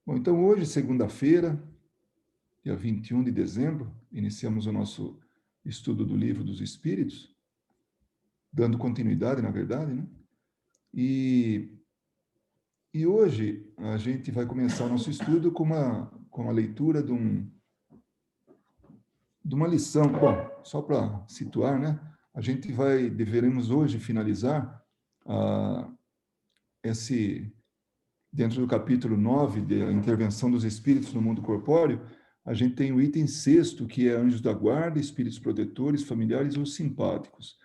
Bom, então hoje, segunda-feira, dia 21 de dezembro, iniciamos o nosso estudo do Livro dos Espíritos, dando continuidade, na verdade, né? E, e hoje a gente vai começar o nosso estudo com a leitura de uma lição. Bom, só para situar, né? Deveremos hoje finalizar ah, dentro do capítulo 9, da intervenção dos espíritos no mundo corpóreo, a gente tem o item sexto, que é anjos da guarda, espíritos protetores, familiares ou simpáticos.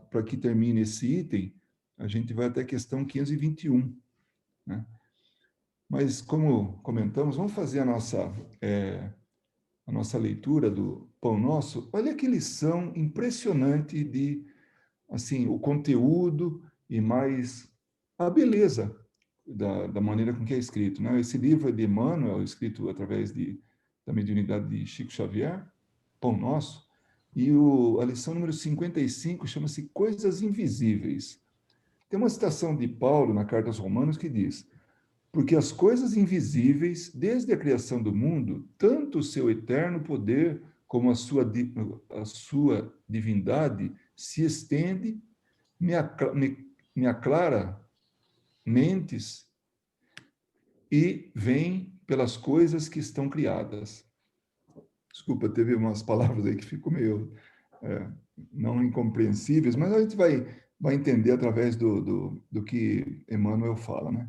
Para que termine esse item, a gente vai até a questão 521, né? Mas, como comentamos, vamos fazer a nossa leitura do Pão Nosso. Olha que lição impressionante de, assim, o conteúdo e mais a beleza da maneira com que é escrito, né? Esse livro é de Emmanuel, escrito através da mediunidade de Chico Xavier, Pão Nosso, e a lição número 55 chama-se Coisas Invisíveis. Tem uma citação de Paulo na Carta aos Romanos que diz: porque as coisas invisíveis, desde a criação do mundo, tanto o seu eterno poder como a sua divindade se estende, me aclara mentes e vem pelas coisas que estão criadas. Desculpa, teve umas palavras aí que ficou meio não incompreensíveis, mas a gente vai entender através do que Emmanuel fala, né?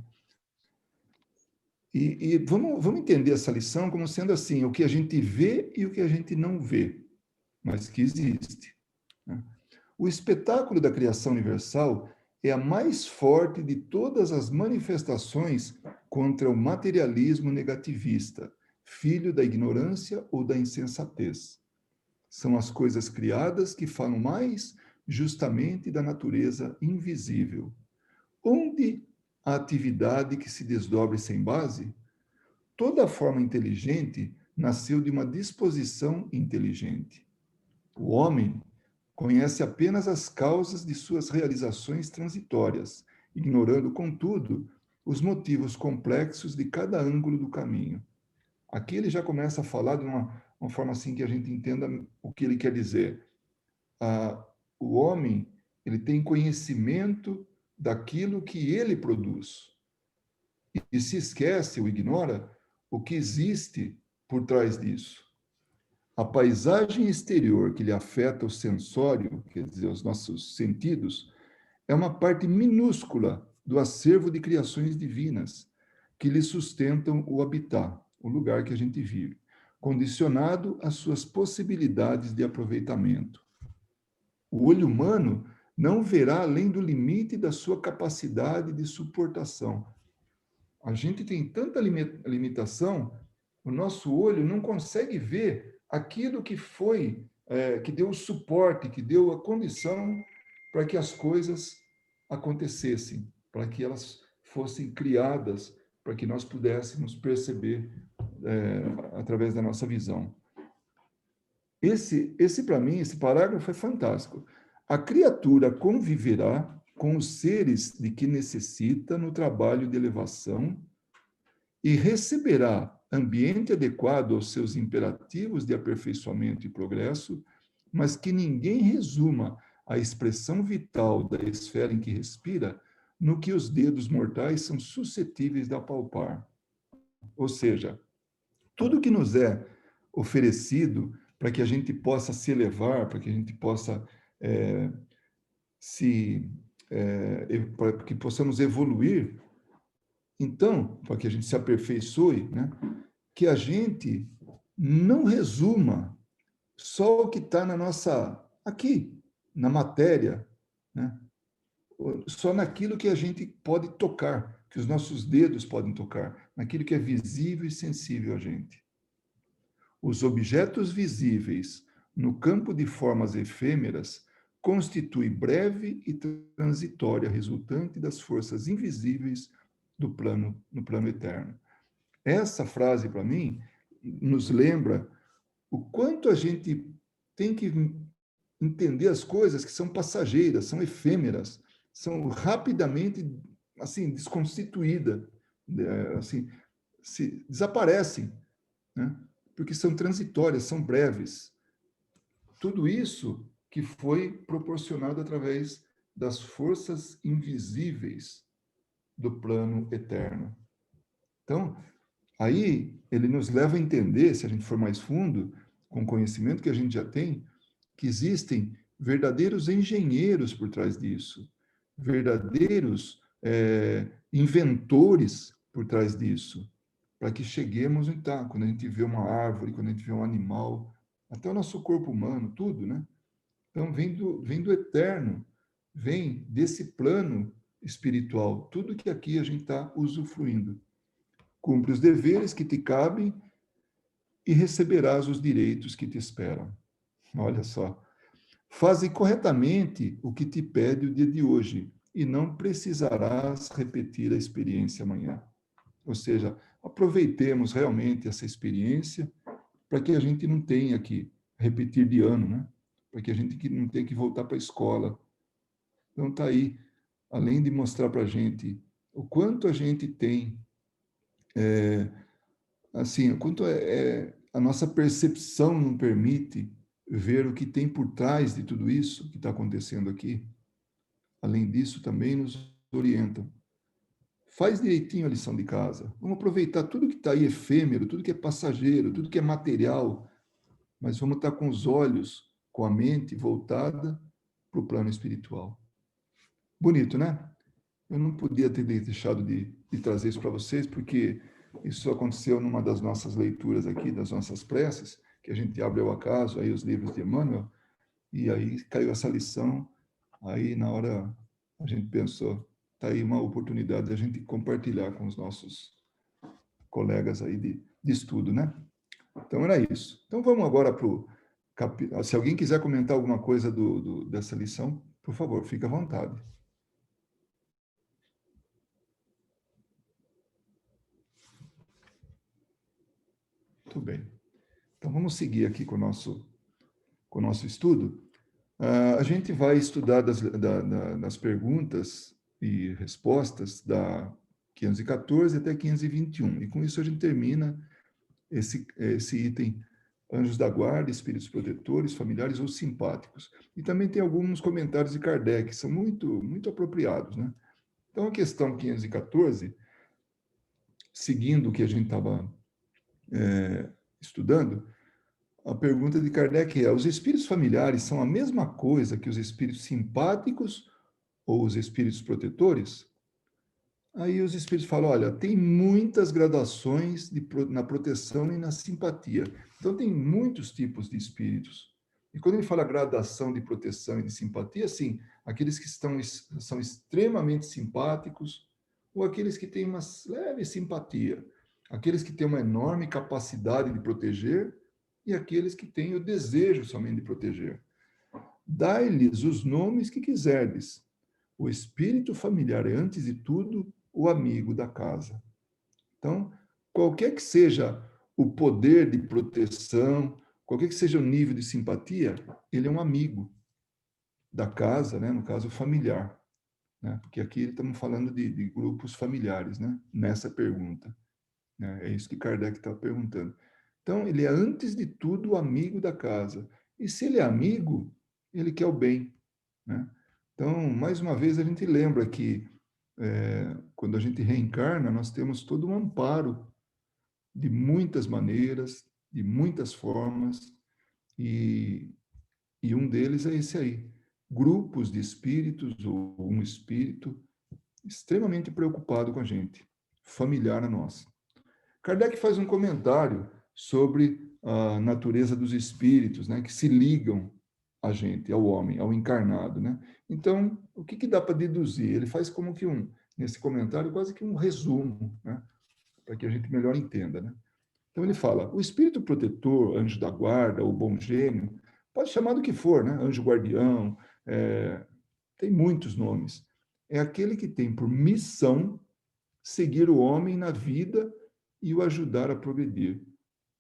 E vamos entender essa lição como sendo assim, o que a gente vê e o que a gente não vê, mas que existe, né? O espetáculo da criação universal é a mais forte de todas as manifestações contra o materialismo negativista, filho da ignorância ou da insensatez. São as coisas criadas que falam mais justamente da natureza invisível. Onde a atividade que se desdobre sem base? Toda forma inteligente nasceu de uma disposição inteligente. O homem conhece apenas as causas de suas realizações transitórias, ignorando, contudo, os motivos complexos de cada ângulo do caminho. Aqui ele já começa a falar de uma forma assim que a gente entenda o que ele quer dizer. O homem, ele tem conhecimento daquilo que ele produz e se esquece ou ignora o que existe por trás disso. A paisagem exterior que lhe afeta o sensório, quer dizer, os nossos sentidos, é uma parte minúscula do acervo de criações divinas que lhe sustentam o habitat, o lugar que a gente vive, condicionado às suas possibilidades de aproveitamento. O olho humano não verá além do limite da sua capacidade de suportação. A gente tem tanta limitação, o nosso olho não consegue ver aquilo que que deu o suporte, que deu a condição para que as coisas acontecessem, para que elas fossem criadas, para que nós pudéssemos perceber através da nossa visão. Esse para mim, esse parágrafo é fantástico. A criatura conviverá com os seres de que necessita no trabalho de elevação e receberá ambiente adequado aos seus imperativos de aperfeiçoamento e progresso, mas que ninguém resuma a expressão vital da esfera em que respira no que os dedos mortais são suscetíveis de apalpar. Ou seja, tudo que nos é oferecido para que a gente possa se elevar, para que a gente possa para que possamos evoluir, então, para que a gente se aperfeiçoe, né? Que a gente não resuma só o que está aqui, na matéria, né? Só naquilo que a gente pode tocar, que os nossos dedos podem tocar, naquilo que é visível e sensível a gente. Os objetos visíveis no campo de formas efêmeras constituem breve e transitória resultante das forças invisíveis no plano eterno. Essa frase, para mim, nos lembra o quanto a gente tem que entender as coisas que são passageiras, são efêmeras, são rapidamente assim desconstituídas, assim, desaparecem, né? Porque são transitórias, são breves. Tudo isso que foi proporcionado através das forças invisíveis do plano eterno. Então, aí ele nos leva a entender, se a gente for mais fundo, com o conhecimento que a gente já tem, que existem verdadeiros engenheiros por trás disso, verdadeiros inventores por trás disso, para que cheguemos, então, quando a gente vê uma árvore, quando a gente vê um animal, até o nosso corpo humano, tudo, né? Então, vem do eterno, vem desse plano espiritual, tudo que aqui a gente está usufruindo. Cumpre os deveres que te cabem e receberás os direitos que te esperam. Olha só. Faze corretamente o que te pede o dia de hoje e não precisarás repetir a experiência amanhã. Ou seja, aproveitemos realmente essa experiência para que a gente não tenha que repetir de ano, né? Para que a gente não tenha que voltar para a escola. Então, está aí, além de mostrar para a gente o quanto a gente tem, assim, o quanto a nossa percepção não permite ver o que tem por trás de tudo isso que está acontecendo aqui. Além disso, também nos orientam. Faz direitinho a lição de casa. Vamos aproveitar tudo que está aí efêmero, tudo que é passageiro, tudo que é material, mas vamos estar com os olhos, com a mente voltada para o plano espiritual. Bonito, né? Eu não podia ter deixado de trazer isso para vocês, porque isso aconteceu numa das nossas leituras aqui, das nossas preces, que a gente abre ao acaso aí os livros de Emmanuel, e aí caiu essa lição. Aí, na hora, a gente pensou, tá aí uma oportunidade de a gente compartilhar com os nossos colegas aí de estudo, né? Então, era isso. Então, vamos agora para o capítulo. Se alguém quiser comentar alguma coisa dessa lição, por favor, fique à vontade. Muito bem. Então, vamos seguir aqui com o nosso estudo. A gente vai estudar das perguntas e respostas da 514 até 521. E com isso a gente termina esse item, anjos da guarda, espíritos protetores, familiares ou simpáticos. E também tem alguns comentários de Kardec, que são muito apropriados, né? Então, a questão 514, seguindo o que a gente estava estudando, a pergunta de Kardec é: os espíritos familiares são a mesma coisa que os espíritos simpáticos ou os espíritos protetores? Aí os espíritos falam: olha, tem muitas gradações na proteção e na simpatia. Então, tem muitos tipos de espíritos. E quando ele fala gradação de proteção e de simpatia, sim, aqueles que são extremamente simpáticos ou aqueles que têm uma leve simpatia, aqueles que têm uma enorme capacidade de proteger e aqueles que têm o desejo somente de proteger. Dai-lhes os nomes que quiserdes. O espírito familiar é, antes de tudo, o amigo da casa. Então, qualquer que seja o poder de proteção, qualquer que seja o nível de simpatia, ele é um amigo da casa, né? No caso, familiar. Né? Porque aqui estamos falando de grupos familiares, né? Nessa pergunta. Né? É isso que Kardec está perguntando. Então, ele é, antes de tudo, o amigo da casa. E se ele é amigo, ele quer o bem. Né? Então, mais uma vez, a gente lembra que quando a gente reencarna, nós temos todo um amparo de muitas maneiras, de muitas formas, e, e um deles é esse aí. Grupos de espíritos, ou um espírito extremamente preocupado com a gente, familiar a nós. Kardec faz um comentário sobre a natureza dos espíritos, né, que se ligam a gente, ao homem, ao encarnado, né? Então, o que dá para deduzir? Ele faz como que nesse comentário, quase que um resumo, né? Para que a gente melhor entenda, né? Então, ele fala: o espírito protetor, anjo da guarda, ou bom gênio, pode chamar do que for, né? Anjo guardião, tem muitos nomes. É aquele que tem por missão seguir o homem na vida e o ajudar a progredir.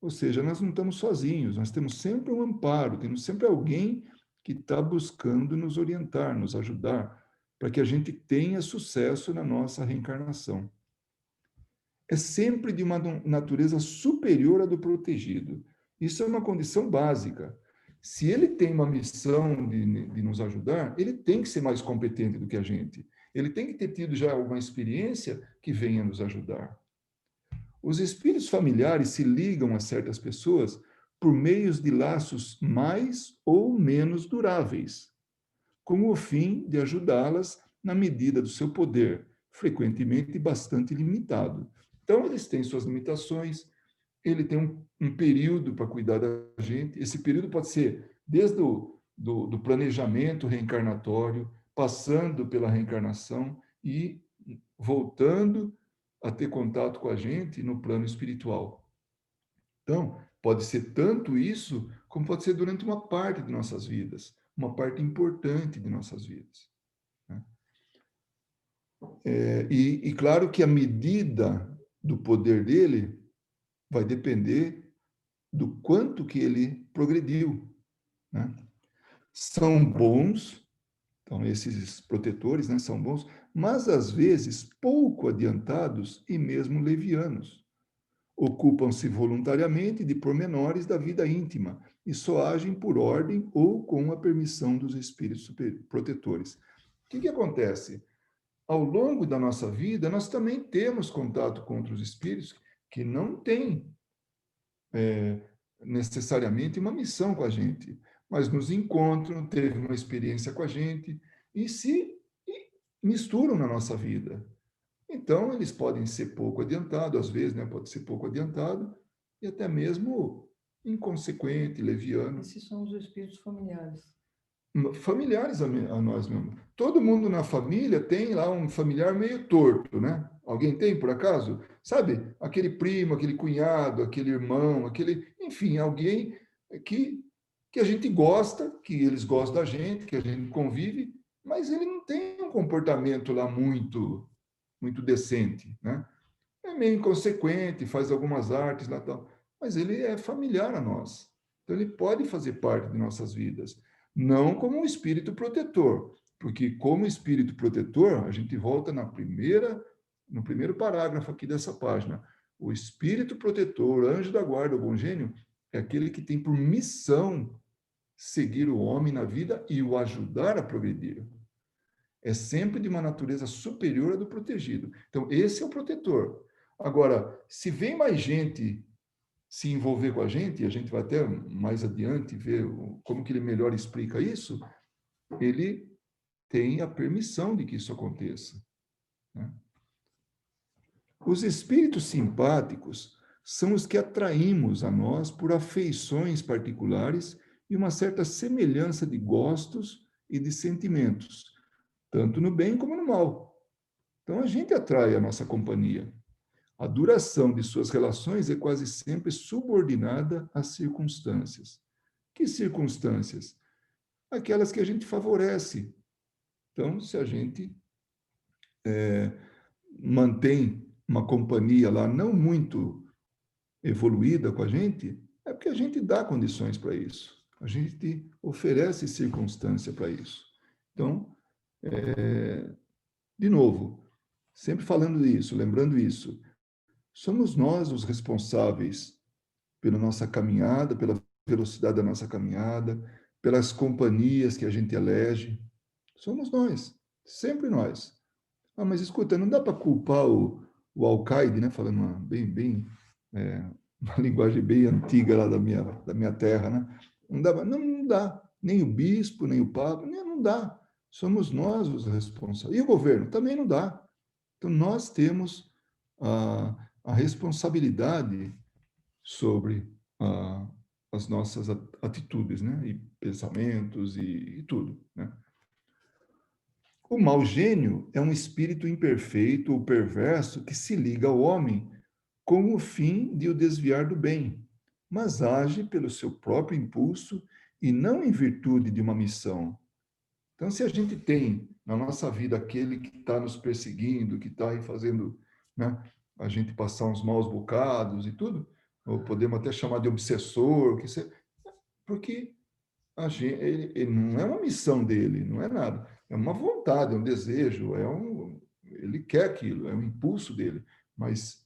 Ou seja, nós não estamos sozinhos, nós temos sempre um amparo, temos sempre alguém que está buscando nos orientar, nos ajudar, para que a gente tenha sucesso na nossa reencarnação. é sempre de uma natureza superior à do protegido. Isso é uma condição básica. Se ele tem uma missão de nos ajudar, ele tem que ser mais competente do que a gente. Ele tem que ter tido já alguma experiência que venha nos ajudar. Os espíritos familiares se ligam a certas pessoas por meios de laços mais ou menos duráveis, com o fim de ajudá-las na medida do seu poder, frequentemente bastante limitado. Então, eles têm suas limitações, ele tem um período para cuidar da gente. Esse período pode ser desde do planejamento reencarnatório, passando pela reencarnação e voltando a ter contato com a gente no plano espiritual. Então, pode ser tanto isso, como pode ser durante uma parte de nossas vidas, uma parte importante de nossas vidas. Né? E claro que a medida do poder dele vai depender do quanto que ele progrediu. Né? São bons, então esses protetores, né, são bons, mas às vezes pouco adiantados e mesmo levianos. Ocupam-se voluntariamente de pormenores da vida íntima e só agem por ordem ou com a permissão dos espíritos protetores. O que acontece? Ao longo da nossa vida, nós também temos contato com outros espíritos que não têm necessariamente uma missão com a gente, mas nos encontram, teve uma experiência com a gente e misturam na nossa vida. Então, eles podem ser pouco adiantados, às vezes, né? Pode ser pouco adiantado e até mesmo inconsequente, leviano. Esses são os espíritos familiares. Familiares a nós mesmos. Todo mundo na família tem lá um familiar meio torto, né? Alguém tem, por acaso? Sabe? Aquele primo, aquele cunhado, aquele irmão, enfim, alguém que a gente gosta, que eles gostam da gente, que a gente convive, mas ele não tem um comportamento lá muito decente, né? É meio inconsequente, faz algumas artes lá tal, mas ele é familiar a nós. Então ele pode fazer parte de nossas vidas, não como um espírito protetor, porque como espírito protetor, a gente volta no primeiro parágrafo aqui dessa página. O espírito protetor, anjo da guarda, o bom gênio, é aquele que tem por missão seguir o homem na vida e o ajudar a progredir. É sempre de uma natureza superior à do protegido. Então, esse é o protetor. Agora, se vem mais gente se envolver com a gente vai até mais adiante ver como que ele melhor explica isso, ele tem a permissão de que isso aconteça. Né? Os espíritos simpáticos são os que atraímos a nós por afeições particulares e uma certa semelhança de gostos e de sentimentos, tanto no bem como no mal. Então, a gente atrai a nossa companhia. A duração de suas relações é quase sempre subordinada às circunstâncias. Que circunstâncias? Aquelas que a gente favorece. Então, se a gente mantém uma companhia lá não muito evoluída com a gente, é porque a gente dá condições para isso. A gente oferece circunstância para isso. Então, de novo, sempre falando isso, lembrando isso, somos nós os responsáveis pela nossa caminhada, pela velocidade da nossa caminhada, pelas companhias que a gente elege. Somos nós, sempre nós. Ah, mas escuta, não dá para culpar o alcaide, né? Falando uma linguagem bem antiga lá da minha terra, né? Não dá. Nem o bispo, nem o papa, não dá. Somos nós os responsáveis. E o governo? Também não dá. Então, nós temos a responsabilidade sobre as nossas atitudes, né? E pensamentos e tudo, né? O mau gênio é um espírito imperfeito ou perverso que se liga ao homem com o fim de o desviar do bem, mas age pelo seu próprio impulso e não em virtude de uma missão. Então, se a gente tem na nossa vida aquele que está nos perseguindo, que está aí fazendo, né, a gente passar uns maus bocados e tudo, ou podemos até chamar de obsessor, porque ele não é uma missão dele, não é nada. É uma vontade, é um desejo, ele quer aquilo, é um impulso dele. Mas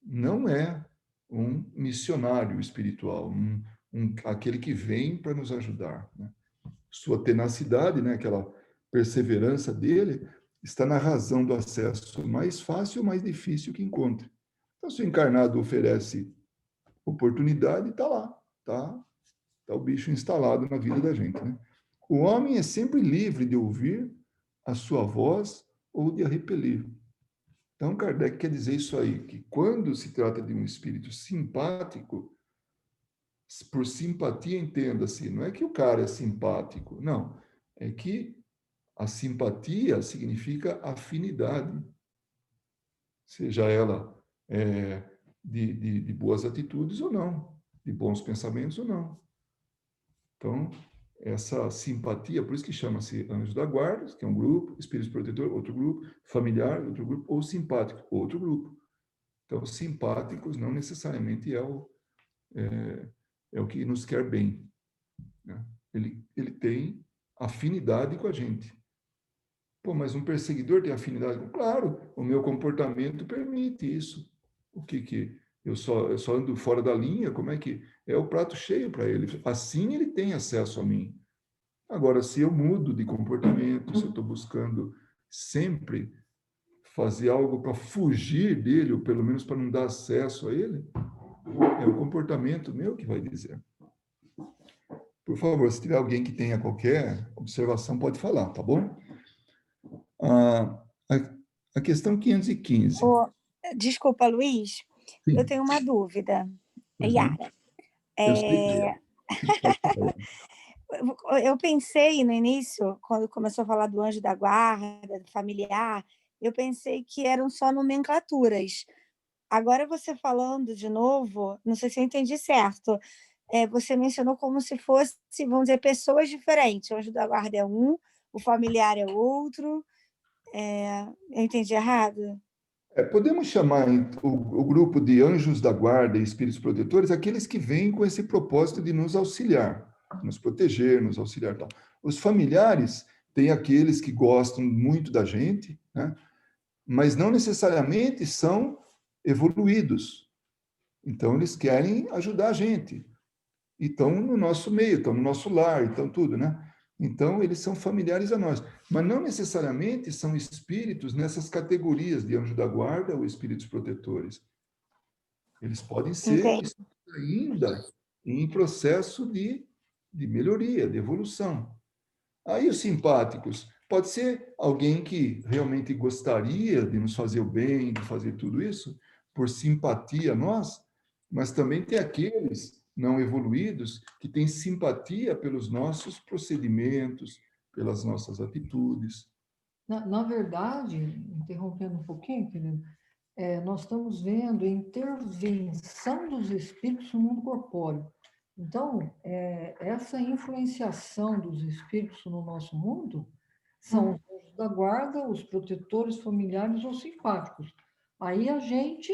não é um missionário espiritual, aquele que vem para nos ajudar, né? Sua tenacidade, né, aquela perseverança dele, está na razão do acesso mais fácil ou mais difícil que encontre. Então, se o encarnado oferece oportunidade, está lá, tá o bicho instalado na vida da gente, né? O homem é sempre livre de ouvir a sua voz ou de a repelir. Então, Kardec quer dizer isso aí, que quando se trata de um espírito simpático, por simpatia, entenda-se, não é que o cara é simpático, não, é que a simpatia significa afinidade, seja ela de boas atitudes ou não, de bons pensamentos ou não. Então, essa simpatia, por isso que chama-se anjo da guarda, que é um grupo, espírito protetor, outro grupo, familiar, outro grupo, ou simpático, outro grupo. Então, simpáticos não necessariamente é o que nos quer bem, né? Ele tem afinidade com a gente. Pô, mas um perseguidor tem afinidade com... Claro, o meu comportamento permite isso. O que eu só ando fora da linha? Como é que... É o prato cheio para ele. Assim ele tem acesso a mim. Agora, se eu mudo de comportamento, se eu estou buscando sempre fazer algo para fugir dele, ou pelo menos para não dar acesso a ele, é o comportamento meu que vai dizer. Por favor, se tiver alguém que tenha qualquer observação, pode falar, tá bom? A questão 515. Desculpa, Luiz, eu Sim, tenho uma dúvida. É uhum. Yara. Eu sei que é. Pode falar. Eu pensei no início, quando começou a falar do anjo da guarda, do familiar, eu pensei que eram só nomenclaturas. Agora você falando de novo, não sei se eu entendi certo, você mencionou como se fosse, vamos dizer, pessoas diferentes. O anjo da guarda é um, o familiar é outro. Eu entendi errado? Podemos chamar o grupo de anjos da guarda e espíritos protetores aqueles que vêm com esse propósito de nos auxiliar, nos proteger, nos auxiliar. Tal. Os familiares têm aqueles que gostam muito da gente, né? Mas não necessariamente são evoluídos. Então, eles querem ajudar a gente. E estão no nosso meio, estão no nosso lar, então tudo, né? Então, eles são familiares a nós. Mas não necessariamente são espíritos nessas categorias de anjo da guarda ou espíritos protetores. Eles podem ser Entendi. ainda em processo de melhoria, de evolução. Aí os simpáticos, pode ser alguém que realmente gostaria de nos fazer o bem, de fazer tudo isso, por simpatia a nós, mas também tem aqueles não evoluídos que têm simpatia pelos nossos procedimentos, pelas nossas atitudes. Na verdade, interrompendo um pouquinho, querido, nós estamos vendo a intervenção dos espíritos no mundo corpóreo. Então, essa influenciação dos espíritos no nosso mundo são os anjos da guarda, os protetores familiares ou simpáticos. Aí a gente,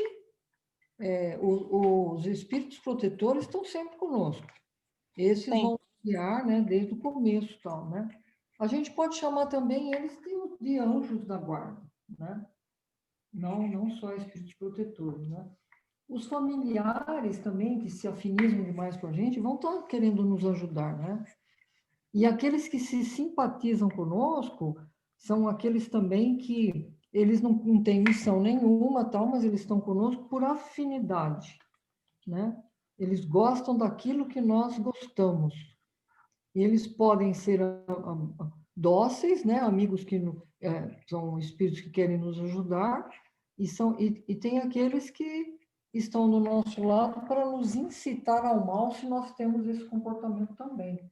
os espíritos protetores estão sempre conosco. Esses Sim. vão guiar, né, desde o começo, tal, né? A gente pode chamar também eles de anjos da guarda, né? Não só espíritos protetores, né? Os familiares também, que se afinizam demais com a gente, vão estar querendo nos ajudar, né? E aqueles que se simpatizam conosco são aqueles também que eles não têm missão nenhuma, tal, mas eles estão conosco por afinidade, né? Eles gostam daquilo que nós gostamos. E eles podem ser dóceis, né? Amigos que são espíritos que querem nos ajudar, e tem aqueles que estão do nosso lado para nos incitar ao mal se nós temos esse comportamento também.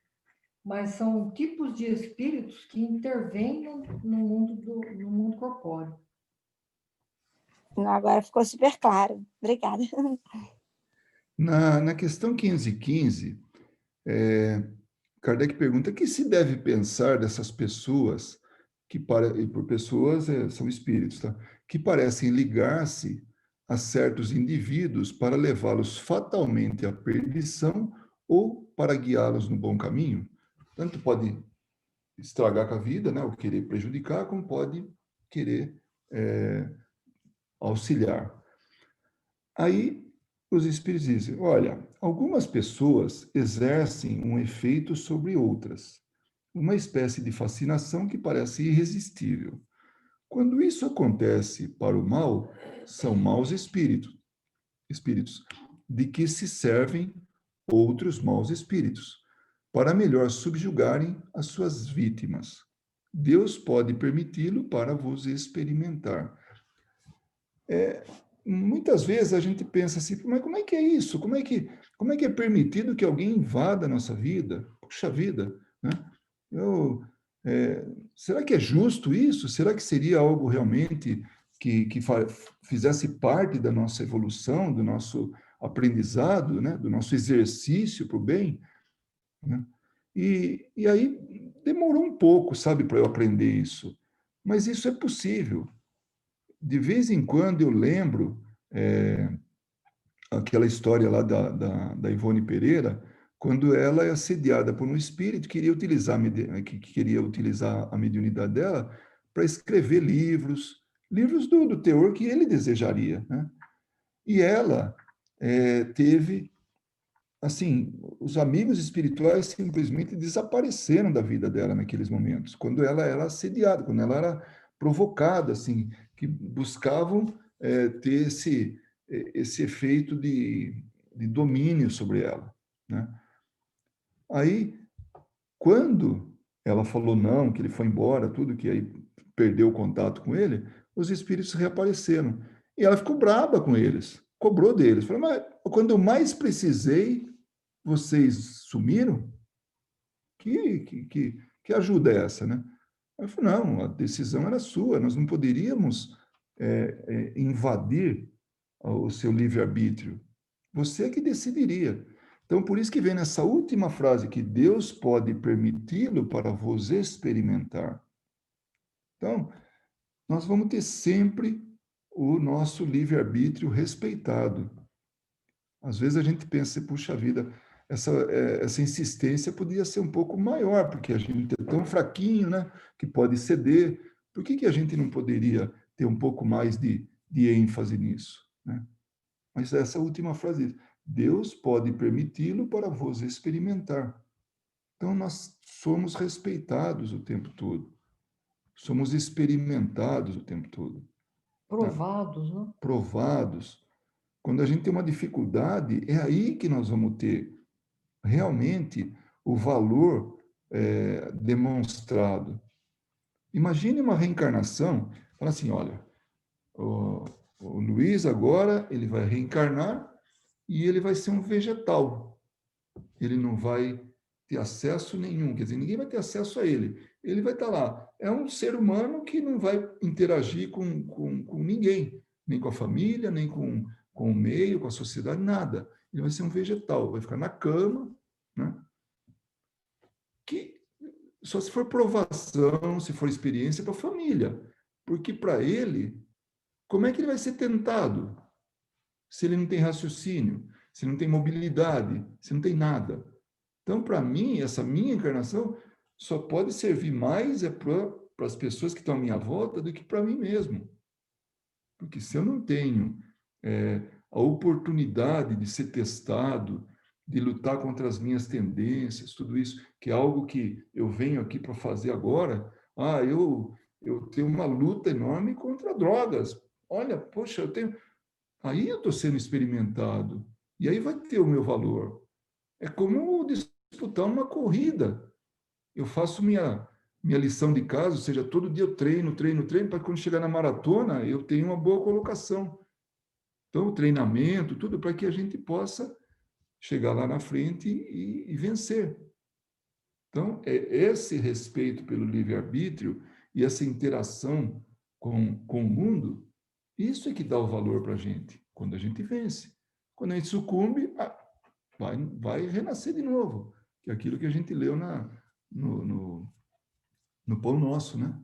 Mas são tipos de espíritos que intervêm no mundo corpóreo. Agora ficou super claro. Obrigada. Na questão 515, Kardec pergunta: que se deve pensar dessas pessoas e por pessoas são espíritos, tá? Que parecem ligar-se a certos indivíduos para levá-los fatalmente à perdição ou para guiá-los no bom caminho? Tanto pode estragar com a vida, né, ou querer prejudicar, como pode querer auxiliar. Aí os espíritos dizem, olha, algumas pessoas exercem um efeito sobre outras, uma espécie de fascinação que parece irresistível. Quando isso acontece para o mal, são maus espíritos, de que se servem outros maus espíritos, para melhor subjugarem as suas vítimas. Deus pode permiti-lo para vos experimentar. Muitas vezes a gente pensa assim, mas como é que é isso? Como é que é permitido que alguém invada a nossa vida? Puxa vida, né? Eu, será que é justo isso? Será que seria algo realmente que fizesse parte da nossa evolução, do nosso aprendizado, né? Do nosso exercício para o bem? Né? E aí demorou um pouco, sabe, para eu aprender isso. Mas isso é possível. De vez em quando eu lembro aquela história lá da Ivone Pereira, quando ela é assediada por um espírito que queria utilizar a mediunidade dela para escrever livros do teor que ele desejaria, né? E ela teve, assim, os amigos espirituais simplesmente desapareceram da vida dela naqueles momentos, quando ela era assediada, quando ela era provocada, assim, que buscavam ter esse efeito de domínio sobre ela, né? Aí, quando ela falou não, que ele foi embora, tudo, que aí perdeu o contato com ele, os espíritos reapareceram. E ela ficou braba com eles, cobrou deles. Falou, mas quando eu mais precisei, vocês sumiram? Que ajuda é essa, né? Eu falei, não, a decisão era sua, nós não poderíamos invadir o seu livre-arbítrio. Você é que decidiria. Então, por isso que vem nessa última frase, que Deus pode permiti-lo para vos experimentar. Então, nós vamos ter sempre o nosso livre-arbítrio respeitado. Às vezes a gente pensa, puxa vida, essa insistência podia ser um pouco maior, porque a gente é tão fraquinho, né, que pode ceder. Por que a gente não poderia ter um pouco mais de ênfase nisso, né? Mas essa última frase, Deus pode permiti-lo para vos experimentar. Então, nós somos respeitados o tempo todo. Somos experimentados o tempo todo. Tá? Provados, né? Provados. Quando a gente tem uma dificuldade, é aí que nós vamos ter realmente o valor demonstrado. Imagine uma reencarnação, fala assim, olha, o Luiz agora ele vai reencarnar e ele vai ser um vegetal. Ele não vai ter acesso nenhum, quer dizer, ninguém vai ter acesso a ele. Ele vai estar lá. É um ser humano que não vai interagir com ninguém, nem com a família, nem com o meio, com a sociedade, nada. Ele vai ser um vegetal, vai ficar na cama, né? Que só se for provação, se for experiência para a família. Porque para ele, como é que ele vai ser tentado se ele não tem raciocínio, se não tem mobilidade, se não tem nada? Então, para mim, essa minha encarnação só pode servir mais para as pessoas que estão à minha volta do que para mim mesmo. Porque se eu não tenho a oportunidade de ser testado, de lutar contra as minhas tendências, tudo isso, que é algo que eu venho aqui para fazer agora, eu tenho uma luta enorme contra drogas. Olha, poxa, aí eu estou sendo experimentado. E aí vai ter o meu valor. É como disputar uma corrida. Eu faço minha lição de casa, ou seja, todo dia eu treino, para quando chegar na maratona eu tenha uma boa colocação. Então, o treinamento, tudo para que a gente possa chegar lá na frente e vencer. Então, é esse respeito pelo livre-arbítrio e essa interação com o mundo, isso é que dá o valor para a gente, quando a gente vence. Quando a gente sucumbe, vai renascer de novo, que é aquilo que a gente leu no Pão Nosso, né?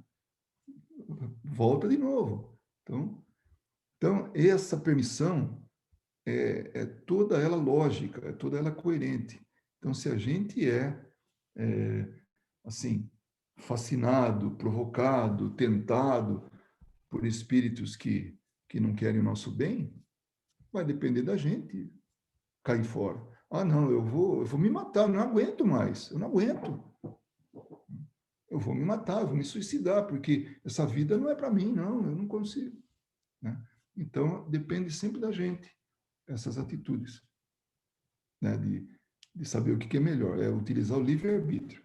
Volta de novo. Então essa permissão é toda ela lógica, é toda ela coerente. Então, se a gente assim, fascinado, provocado, tentado por espíritos que não querem o nosso bem, vai depender da gente cair fora. Ah, não, eu vou me matar, eu não aguento mais, eu não aguento. Eu vou me matar, eu vou me suicidar, porque essa vida não é para mim, não, eu não consigo. Né? Então, depende sempre da gente, essas atitudes, né? De saber o que é melhor, é utilizar o livre-arbítrio.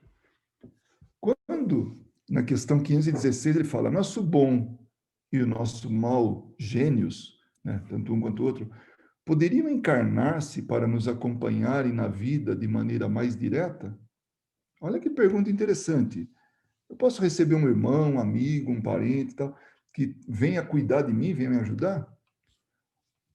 Quando, na questão 516, ele fala, nosso bom e o nosso mal gênios, né, tanto um quanto o outro, poderiam encarnar-se para nos acompanharem na vida de maneira mais direta? Olha que pergunta interessante. Eu posso receber um irmão, um amigo, um parente, tal, que venha cuidar de mim, venha me ajudar?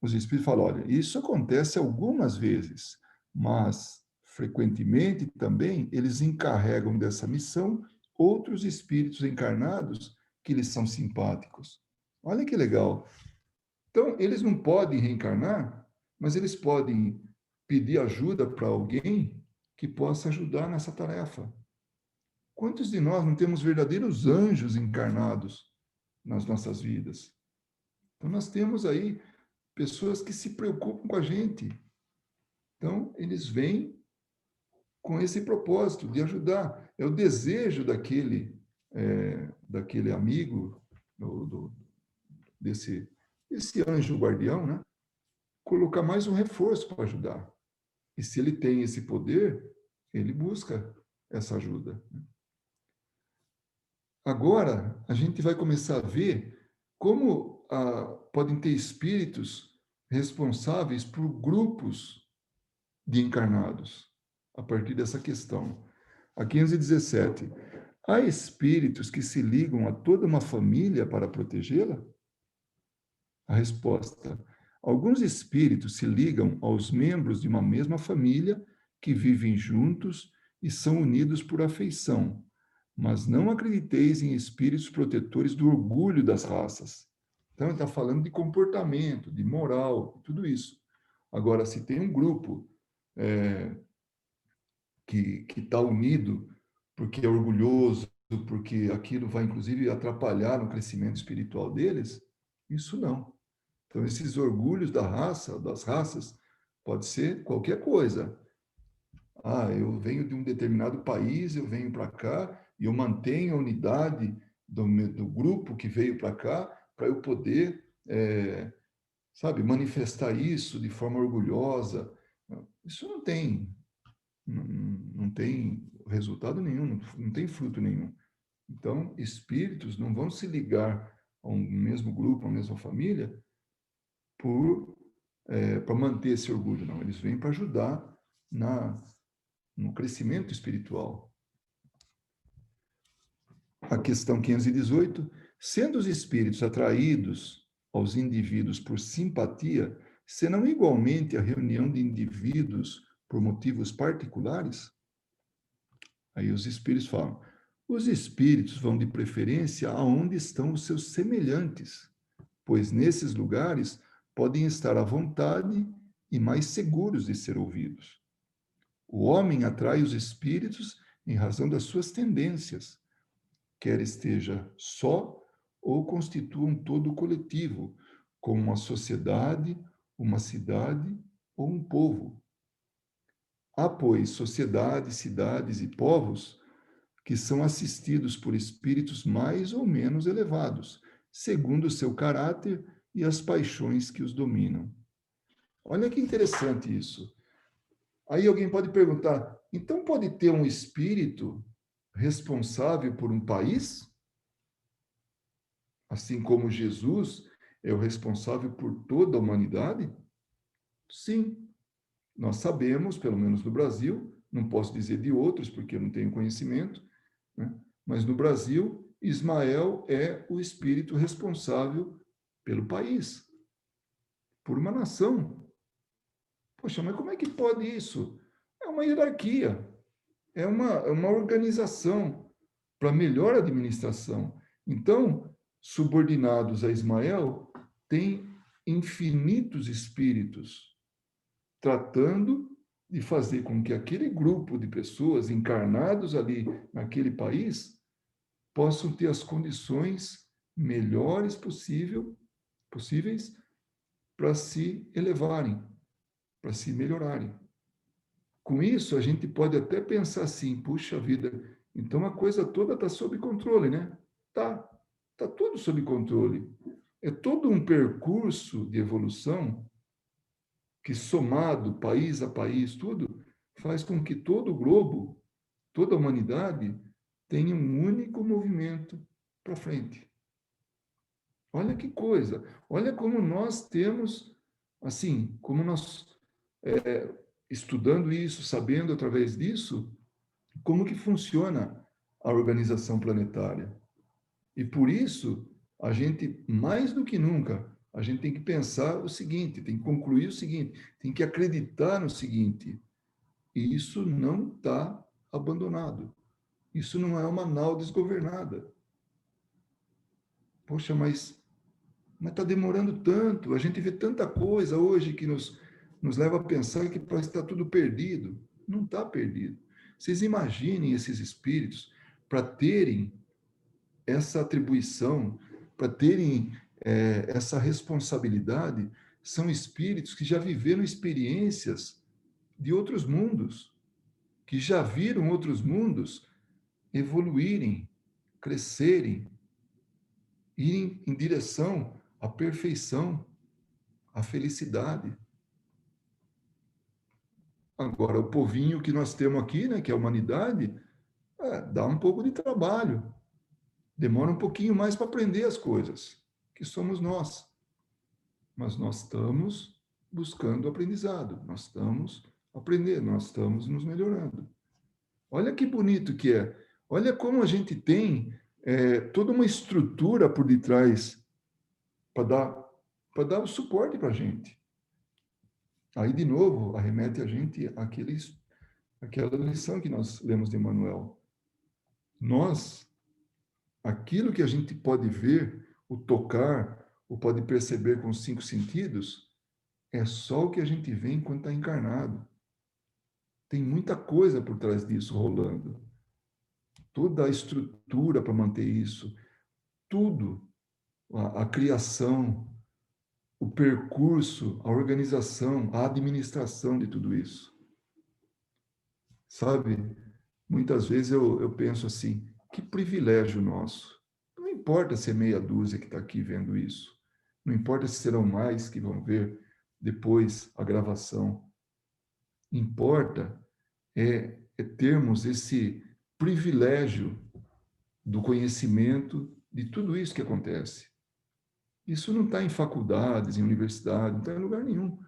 Os espíritos falam, olha, isso acontece algumas vezes, mas frequentemente também eles encarregam dessa missão outros espíritos encarnados que lhes são simpáticos. Olha que legal. Então, eles não podem reencarnar, mas eles podem pedir ajuda para alguém que possa ajudar nessa tarefa. Quantos de nós não temos verdadeiros anjos encarnados nas nossas vidas? Então, nós temos aí pessoas que se preocupam com a gente. Então, eles vêm com esse propósito de ajudar. É o desejo daquele amigo, desse anjo guardião, né? Colocar mais um reforço para ajudar. E se ele tem esse poder, ele busca essa ajuda. Agora, a gente vai começar a ver como podem ter espíritos responsáveis por grupos de encarnados, a partir dessa questão. A 517. Há espíritos que se ligam a toda uma família para protegê-la? A resposta: alguns espíritos se ligam aos membros de uma mesma família que vivem juntos e são unidos por afeição, mas não acrediteis em espíritos protetores do orgulho das raças. Então, ele está falando de comportamento, de moral, tudo isso. Agora, se tem um grupo que está unido porque é orgulhoso, porque aquilo vai, inclusive, atrapalhar no crescimento espiritual deles, isso não. Então, esses orgulhos das raças, pode ser qualquer coisa. Ah, eu venho de um determinado país, eu venho para cá e eu mantenho a unidade do grupo que veio para cá para eu poder, sabe, manifestar isso de forma orgulhosa. Isso não tem resultado nenhum, não tem fruto nenhum. Então, espíritos não vão se ligar a um mesmo grupo, a uma mesma família, para manter esse orgulho, não. Eles vêm para ajudar no crescimento espiritual. A questão 518, sendo os espíritos atraídos aos indivíduos por simpatia, serão igualmente a reunião de indivíduos por motivos particulares? Aí os espíritos falam, os espíritos vão de preferência aonde estão os seus semelhantes, pois nesses lugares podem estar à vontade e mais seguros de ser ouvidos. O homem atrai os espíritos em razão das suas tendências, quer esteja só ou constitua um todo coletivo, como uma sociedade, uma cidade ou um povo. Há, pois, sociedades, cidades e povos que são assistidos por espíritos mais ou menos elevados, segundo o seu caráter e as paixões que os dominam. Olha que interessante isso. Aí alguém pode perguntar, então pode ter um espírito responsável por um país? Assim como Jesus é o responsável por toda a humanidade? Sim, nós sabemos, pelo menos no Brasil, não posso dizer de outros, porque eu não tenho conhecimento, né? Mas no Brasil, Ismael é o espírito responsável pelo país, por uma nação. Poxa, mas como é que pode isso? É uma hierarquia, é uma organização para melhor administração. Então, subordinados a Ismael, tem infinitos espíritos tratando de fazer com que aquele grupo de pessoas encarnados ali naquele país possam ter as condições melhores possíveis para se elevarem, para se melhorarem. Com isso, a gente pode até pensar assim, puxa vida, então a coisa toda está sob controle, né? Tá tudo sob controle. É todo um percurso de evolução que, somado país a país, tudo, faz com que todo o globo, toda a humanidade, tenha um único movimento para frente. Olha que coisa! Olha como nós temos, assim, como nós, estudando isso, sabendo através disso, como que funciona a organização planetária. E por isso, a gente, mais do que nunca, a gente tem que pensar o seguinte, tem que concluir o seguinte, tem que acreditar no seguinte, e isso não está abandonado. Isso não é uma nau desgovernada. Poxa, mas está demorando tanto, a gente vê tanta coisa hoje que nos leva a pensar que parece que está tudo perdido. Não está perdido. Vocês imaginem esses espíritos para terem essa atribuição, para terem essa responsabilidade, são espíritos que já viveram experiências de outros mundos, que já viram outros mundos evoluírem, crescerem, irem em direção à perfeição, à felicidade. Agora, o povinho que nós temos aqui, né, que é a humanidade, dá um pouco de trabalho. Demora um pouquinho mais para aprender as coisas, que somos nós. Mas nós estamos buscando aprendizado, nós estamos aprendendo, nós estamos nos melhorando. Olha que bonito que é. Olha como a gente tem toda uma estrutura por detrás para dar o suporte para a gente. Aí, de novo, arremete a gente àquela lição que nós lemos de Emmanuel. Nós, aquilo que a gente pode ver, o tocar, ou pode perceber com os 5 sentidos, é só o que a gente vê enquanto está encarnado. Tem muita coisa por trás disso rolando. Toda a estrutura para manter isso, tudo, a criação, o percurso, a organização, a administração de tudo isso. Sabe? Muitas vezes eu penso assim, que privilégio nosso. Não importa se é meia dúzia que está aqui vendo isso. Não importa se serão mais que vão ver depois a gravação. Importa termos esse privilégio do conhecimento de tudo isso que acontece. Isso não está em faculdades, em universidade, não está em lugar nenhum.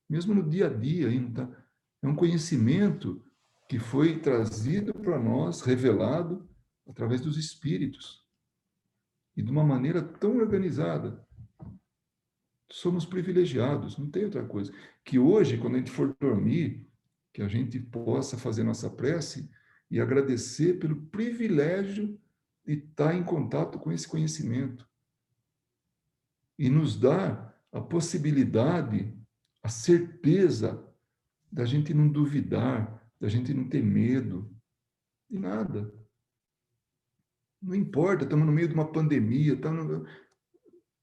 Mesmo no dia a dia, ainda tá. É um conhecimento que foi trazido para nós, revelado através dos espíritos. E de uma maneira tão organizada. Somos privilegiados, não tem outra coisa. Que hoje, quando a gente for dormir, que a gente possa fazer nossa prece e agradecer pelo privilégio de estar em contato com esse conhecimento. E nos dá a possibilidade, a certeza da gente não duvidar, da gente não ter medo de nada. Não importa, estamos no meio de uma pandemia,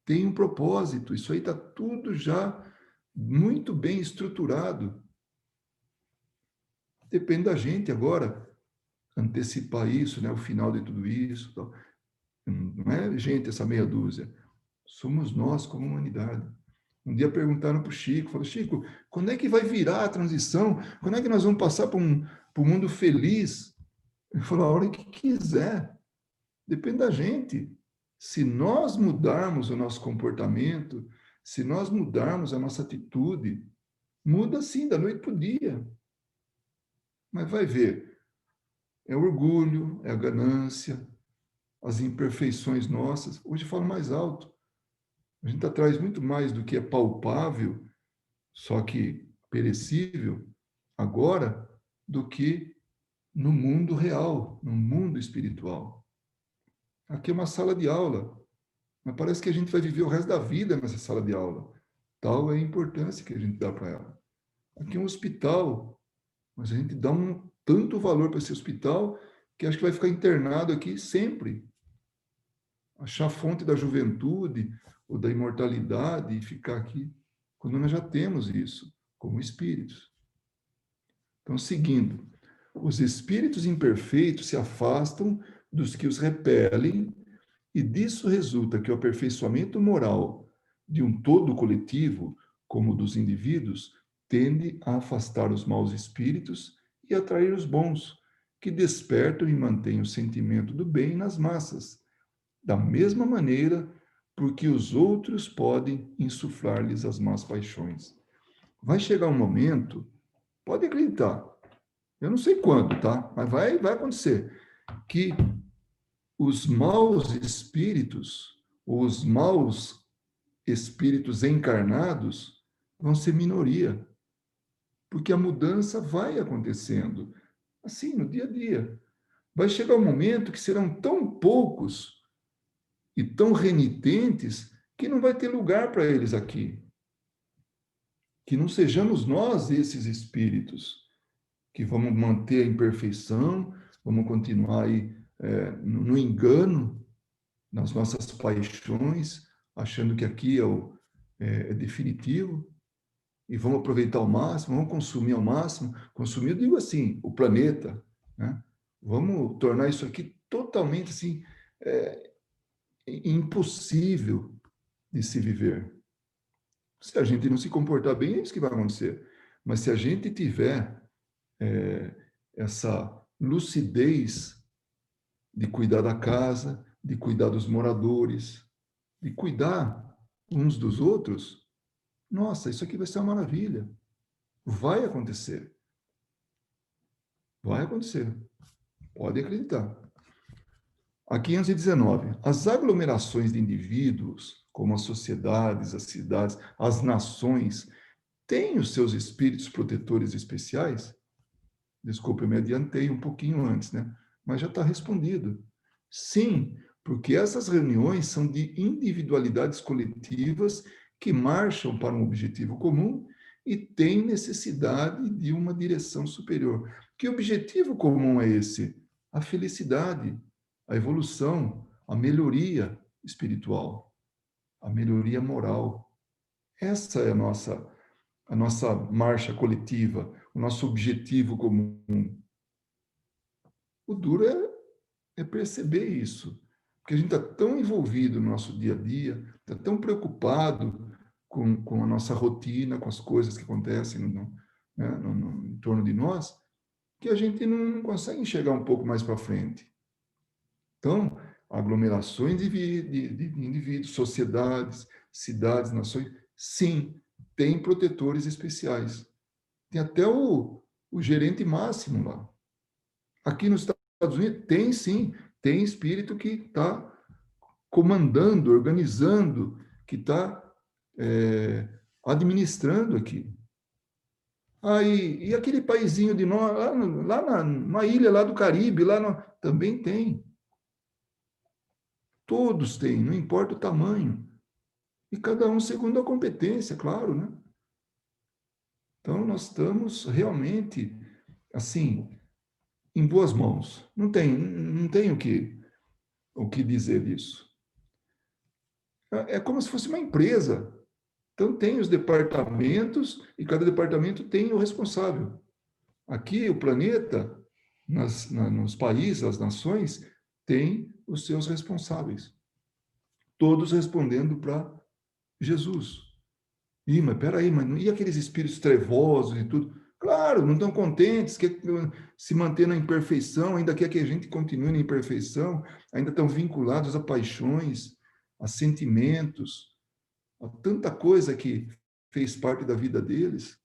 tem um propósito, isso aí está tudo já muito bem estruturado. Depende da gente agora antecipar isso, né, o final de tudo isso. Tal. Não é gente essa meia dúzia, somos nós como humanidade. Um dia perguntaram para o Chico, falou, Chico, quando é que vai virar a transição? Quando é que nós vamos passar para um mundo feliz? Ele falou, a hora que quiser. Depende da gente. Se nós mudarmos o nosso comportamento, se nós mudarmos a nossa atitude, muda sim, da noite para o dia. Mas vai ver, é o orgulho, é a ganância, as imperfeições nossas. Hoje eu falo mais alto. A gente traz muito mais do que é palpável, só que perecível, agora, do que no mundo real, no mundo espiritual. Aqui é uma sala de aula, mas parece que a gente vai viver o resto da vida nessa sala de aula. Tal é a importância que a gente dá para ela. Aqui é um hospital, mas a gente dá tanto valor para esse hospital que acho que vai ficar internado aqui sempre. Achar a fonte da juventude ou da imortalidade e ficar aqui. quando nós já temos isso como espíritos. Então, seguindo, os espíritos imperfeitos se afastam dos que os repelem, e disso resulta que o aperfeiçoamento moral de um todo coletivo, como o dos indivíduos, tende a afastar os maus espíritos e atrair os bons, que despertam e mantêm o sentimento do bem nas massas, da mesma maneira porque os outros podem insuflar-lhes as más paixões. Vai chegar um momento, pode acreditar, eu não sei quando, tá? Mas vai acontecer, que os maus espíritos, os maus espíritos encarnados, vão ser minoria, porque a mudança vai acontecendo, assim, no dia a dia. Vai chegar um momento que serão tão poucos e tão renitentes que não vai ter lugar para eles aqui. Que não sejamos nós esses espíritos que vamos manter a imperfeição, vamos continuar aí no engano, nas nossas paixões, achando que aqui é definitivo, e vamos aproveitar ao máximo, vamos consumir ao máximo. Consumir, eu digo assim, o planeta, né? Vamos tornar isso aqui totalmente assim, impossível de se viver. Se a gente não se comportar bem, é isso que vai acontecer. Mas se a gente tiver essa lucidez de cuidar da casa, de cuidar dos moradores, de cuidar uns dos outros, nossa, isso aqui vai ser uma maravilha. Vai acontecer. Vai acontecer. Pode acreditar. A 519. As aglomerações de indivíduos, como as sociedades, as cidades, as nações, têm os seus espíritos protetores especiais? Desculpa, eu me adiantei um pouquinho antes, né? Mas já está respondido. Sim, porque essas reuniões são de individualidades coletivas que marcham para um objetivo comum e têm necessidade de uma direção superior. Que objetivo comum é esse? A felicidade, a evolução, a melhoria espiritual, a melhoria moral. Essa é a nossa marcha coletiva, o nosso objetivo comum. O duro é perceber isso, porque a gente está tão envolvido no nosso dia a dia, está tão preocupado com a nossa rotina, com as coisas que acontecem em torno de nós, que a gente não consegue enxergar um pouco mais para frente. Então, aglomerações de indivíduos, sociedades, cidades, nações, sim, tem protetores especiais. Tem até o gerente máximo lá. Aqui nos Estados Unidos tem sim, tem espírito que está comandando, organizando, que está administrando aqui. E aquele paizinho de nós, lá na ilha lá do Caribe, também tem. Todos têm, não importa o tamanho. E cada um segundo a competência, claro, né? Então, nós estamos realmente, assim, em boas mãos. Não tem o que dizer disso. É como se fosse uma empresa. Então, tem os departamentos e cada departamento tem o responsável. Aqui, o planeta, nos países, as nações, tem os seus responsáveis. Todos respondendo para Jesus. Mas peraí, e aqueles espíritos trevosos e tudo? Claro, não estão contentes, quer se manter na imperfeição, ainda quer que a gente continue na imperfeição, ainda estão vinculados a paixões, a sentimentos, a tanta coisa que fez parte da vida deles.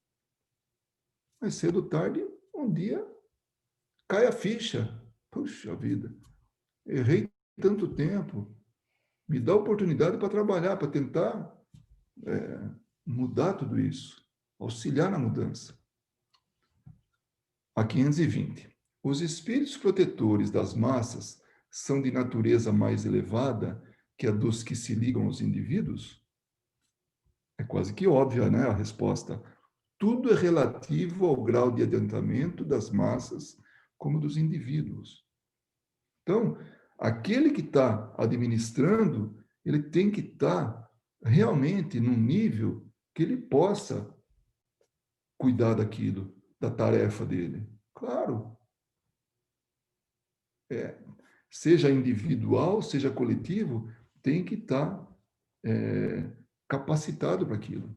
Mas cedo ou tarde, um dia, cai a ficha. Puxa vida, errei tanto tempo. Me dá oportunidade para trabalhar, para tentar mudar tudo isso, auxiliar na mudança. A 520. Os espíritos protetores das massas são de natureza mais elevada que a dos que se ligam aos indivíduos? É quase que óbvia, né, a resposta. Tudo é relativo ao grau de adiantamento das massas como dos indivíduos. Então, aquele que está administrando, ele tem que estar realmente num nível que ele possa cuidar daquilo, da tarefa dele. Claro. Seja individual, seja coletivo, tem que estar capacitado para aquilo.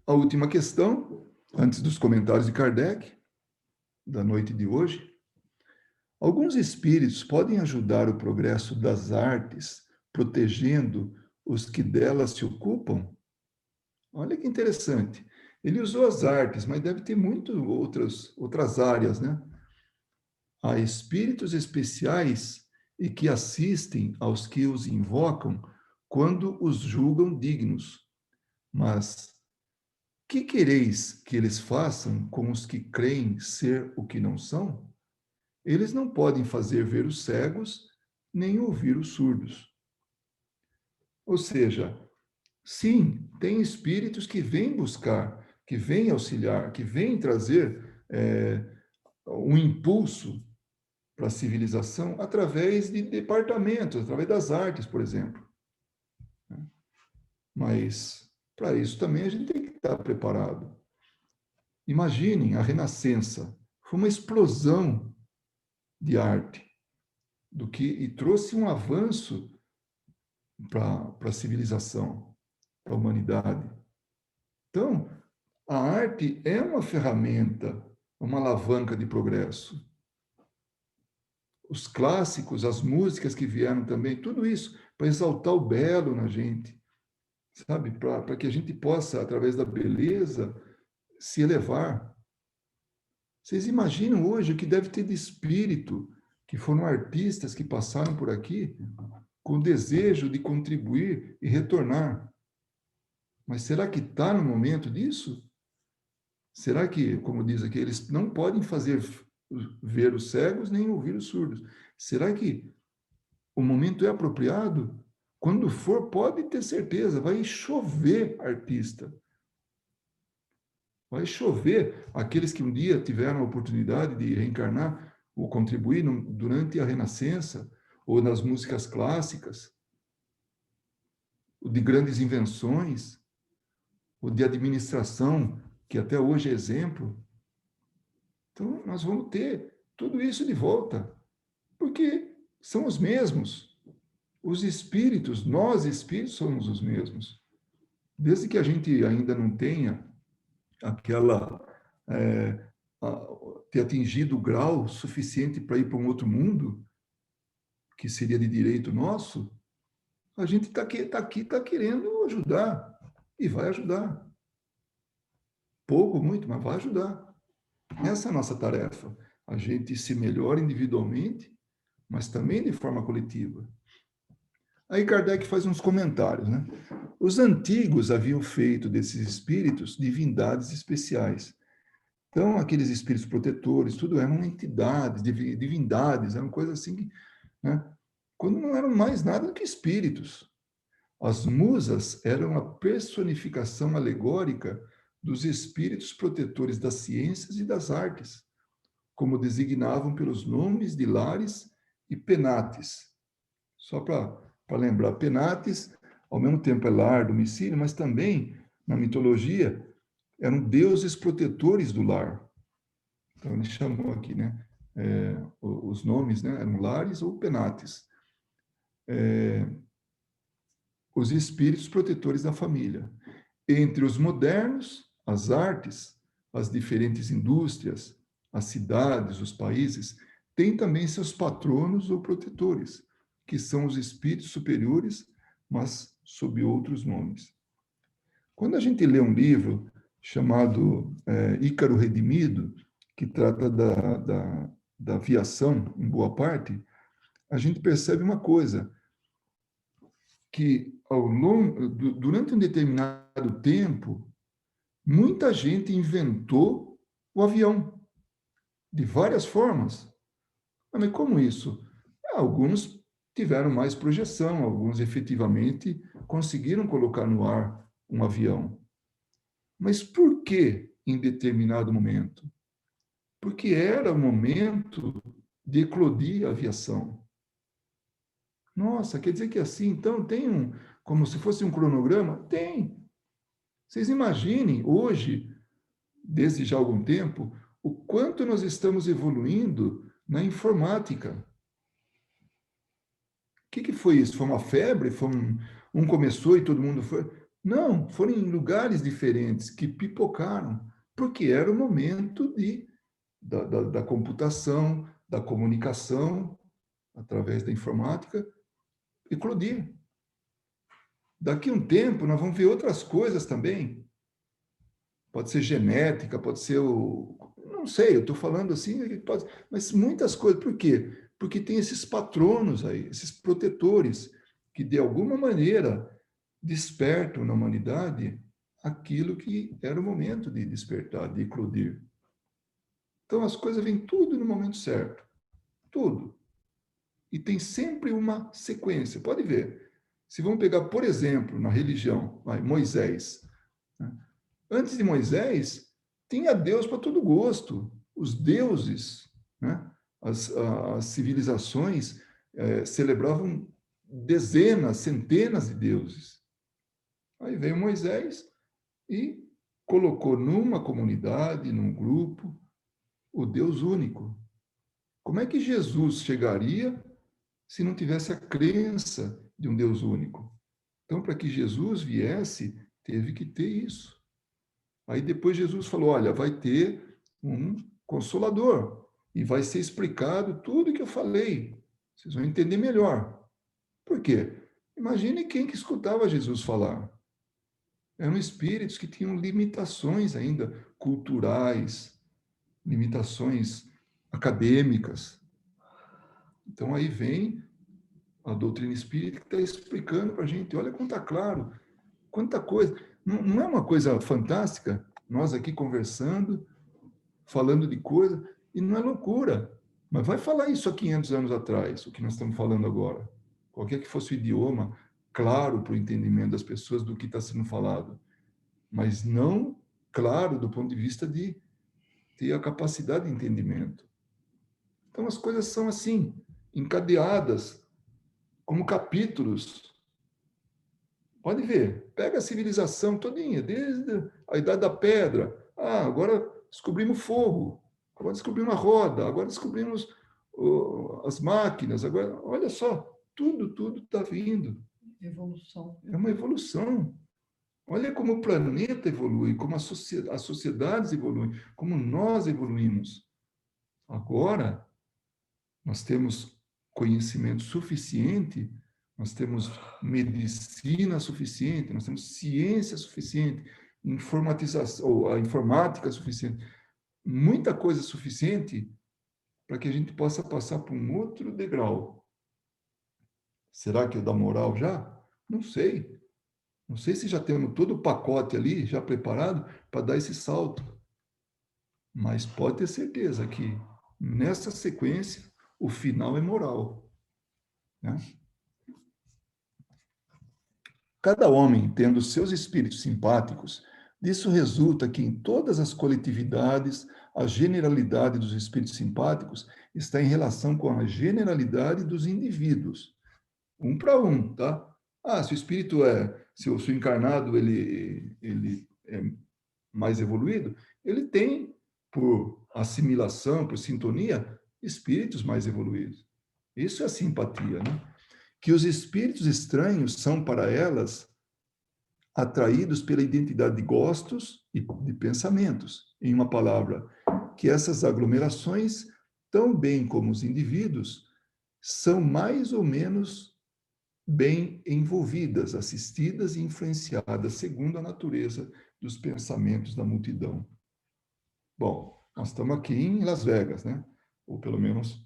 A última questão, antes dos comentários de Kardec, da noite de hoje. Alguns espíritos podem ajudar o progresso das artes, protegendo os que delas se ocupam? Olha que interessante. Ele usou as artes, mas deve ter muitas outras áreas, né? Há espíritos especiais e que assistem aos que os invocam quando os julgam dignos. Mas que quereis que eles façam com os que creem ser o que não são? Eles não podem fazer ver os cegos, nem ouvir os surdos. Ou seja, sim, tem espíritos que vêm buscar, que vêm auxiliar, que vêm trazer um impulso para a civilização através de departamentos, através das artes, por exemplo. Mas, para isso também a gente tem que estar preparado. Imaginem a Renascença, foi uma explosão de arte, e trouxe um avanço para a civilização, para a humanidade. Então, a arte é uma ferramenta, uma alavanca de progresso. Os clássicos, as músicas que vieram também, tudo isso para exaltar o belo na gente, sabe? Para que a gente possa, através da beleza, se elevar. Vocês imaginam hoje o que deve ter de espírito, que foram artistas que passaram por aqui, com o desejo de contribuir e retornar. Mas será que está no momento disso? Será que, como diz aqui, eles não podem fazer ver os cegos nem ouvir os surdos? Será que o momento é apropriado? Quando for, pode ter certeza, vai chover artista. Vai chover aqueles que um dia tiveram a oportunidade de reencarnar ou contribuir durante a Renascença ou nas músicas clássicas, ou de grandes invenções, ou de administração, que até hoje é exemplo. Então, nós vamos ter tudo isso de volta, porque são os mesmos. Os espíritos, nós espíritos somos os mesmos. Desde que a gente ainda não tenha ter atingido o grau suficiente para ir para um outro mundo, que seria de direito nosso, a gente está aqui querendo ajudar, e vai ajudar. Pouco, muito, mas vai ajudar. Essa é a nossa tarefa. A gente se melhora individualmente, mas também de forma coletiva. Aí Kardec faz uns comentários, né? Os antigos haviam feito desses espíritos divindades especiais. Então, aqueles espíritos protetores, tudo eram entidades, divindades, eram coisas assim, né? Quando não eram mais nada do que espíritos. As musas eram a personificação alegórica dos espíritos protetores das ciências e das artes, como designavam pelos nomes de Lares e Penates. Só para lembrar, Penates, ao mesmo tempo é lar, domicílio, mas também, na mitologia, eram deuses protetores do lar. Então, ele chamou aqui, né? Os nomes, né? Eram Lares ou Penates. Os espíritos protetores da família. Entre os modernos, as artes, as diferentes indústrias, as cidades, os países, têm também seus patronos ou protetores, que são os espíritos superiores, mas sob outros nomes. Quando a gente lê um livro chamado Ícaro Redimido, que trata da aviação, em boa parte, a gente percebe uma coisa, que durante um determinado tempo, muita gente inventou o avião, de várias formas. Mas como isso? Alguns tiveram mais projeção, alguns efetivamente conseguiram colocar no ar um avião. Mas por que em determinado momento? Porque era o momento de eclodir a aviação. Nossa, quer dizer que assim, então tem como se fosse um cronograma? Tem. Vocês imaginem, hoje, desde já há algum tempo, o quanto nós estamos evoluindo na informática. O que foi isso? Foi uma febre? Foi um começou e todo mundo foi? Não, foram em lugares diferentes que pipocaram, porque era o momento da computação, da comunicação, através da informática, eclodir. Daqui a um tempo, nós vamos ver outras coisas também. Pode ser genética, pode ser não sei, eu estou falando assim, mas muitas coisas. Por quê? Porque tem esses patronos aí, esses protetores, que de alguma maneira despertam na humanidade aquilo que era o momento de despertar, de eclodir. Então as coisas vêm tudo no momento certo. Tudo. E tem sempre uma sequência. Pode ver. Se vamos pegar, por exemplo, na religião, Moisés. Né? Antes de Moisés, tinha Deus para todo gosto. Os deuses, né? As civilizações celebravam dezenas, centenas de deuses. Aí veio Moisés e colocou numa comunidade, num grupo, o Deus único. Como é que Jesus chegaria se não tivesse a crença de um Deus único? Então, para que Jesus viesse, teve que ter isso. Aí depois Jesus falou, olha, vai ter um consolador e vai ser explicado tudo que eu falei. Vocês vão entender melhor. Por quê? Imagine quem que escutava Jesus falar. Eram espíritos que tinham limitações ainda culturais, limitações acadêmicas. Então aí vem a doutrina espírita que está explicando para a gente, olha como está claro, quanta coisa. Não é uma coisa fantástica? Nós aqui conversando, falando de coisa, e não é loucura. Mas vai falar isso há 500 anos atrás, o que nós estamos falando agora. Qualquer que fosse o idioma, claro para o entendimento das pessoas do que está sendo falado. Mas não claro do ponto de vista de ter a capacidade de entendimento. Então as coisas são assim, encadeadas, como capítulos. Pode ver, pega a civilização todinha, desde a Idade da Pedra. Agora descobrimos fogo, agora descobrimos a roda, agora descobrimos as máquinas, agora, olha só, tudo está vindo. Evolução. É uma evolução. Olha como o planeta evolui, como as sociedades evoluem, como nós evoluímos. Agora, nós temos conhecimento suficiente, nós temos medicina suficiente, nós temos ciência suficiente, informatização, ou a informática suficiente, muita coisa suficiente para que a gente possa passar por um outro degrau. Será que é o da moral já? Não sei. Não sei se já temos todo o pacote ali, já preparado para dar esse salto. Mas pode ter certeza que nessa sequência o final é moral. Né? Cada homem tendo seus espíritos simpáticos, disso resulta que em todas as coletividades, a generalidade dos espíritos simpáticos está em relação com a generalidade dos indivíduos. Um para um, tá? Se o espírito se o encarnado ele é mais evoluído, ele tem, por assimilação, por sintonia, espíritos mais evoluídos. Isso é a simpatia, né? Que os espíritos estranhos são para elas atraídos pela identidade de gostos e de pensamentos. Em uma palavra, que essas aglomerações, tão bem como os indivíduos, são mais ou menos bem envolvidas, assistidas e influenciadas segundo a natureza dos pensamentos da multidão. Bom, nós estamos aqui em Las Vegas, né? Ou pelo menos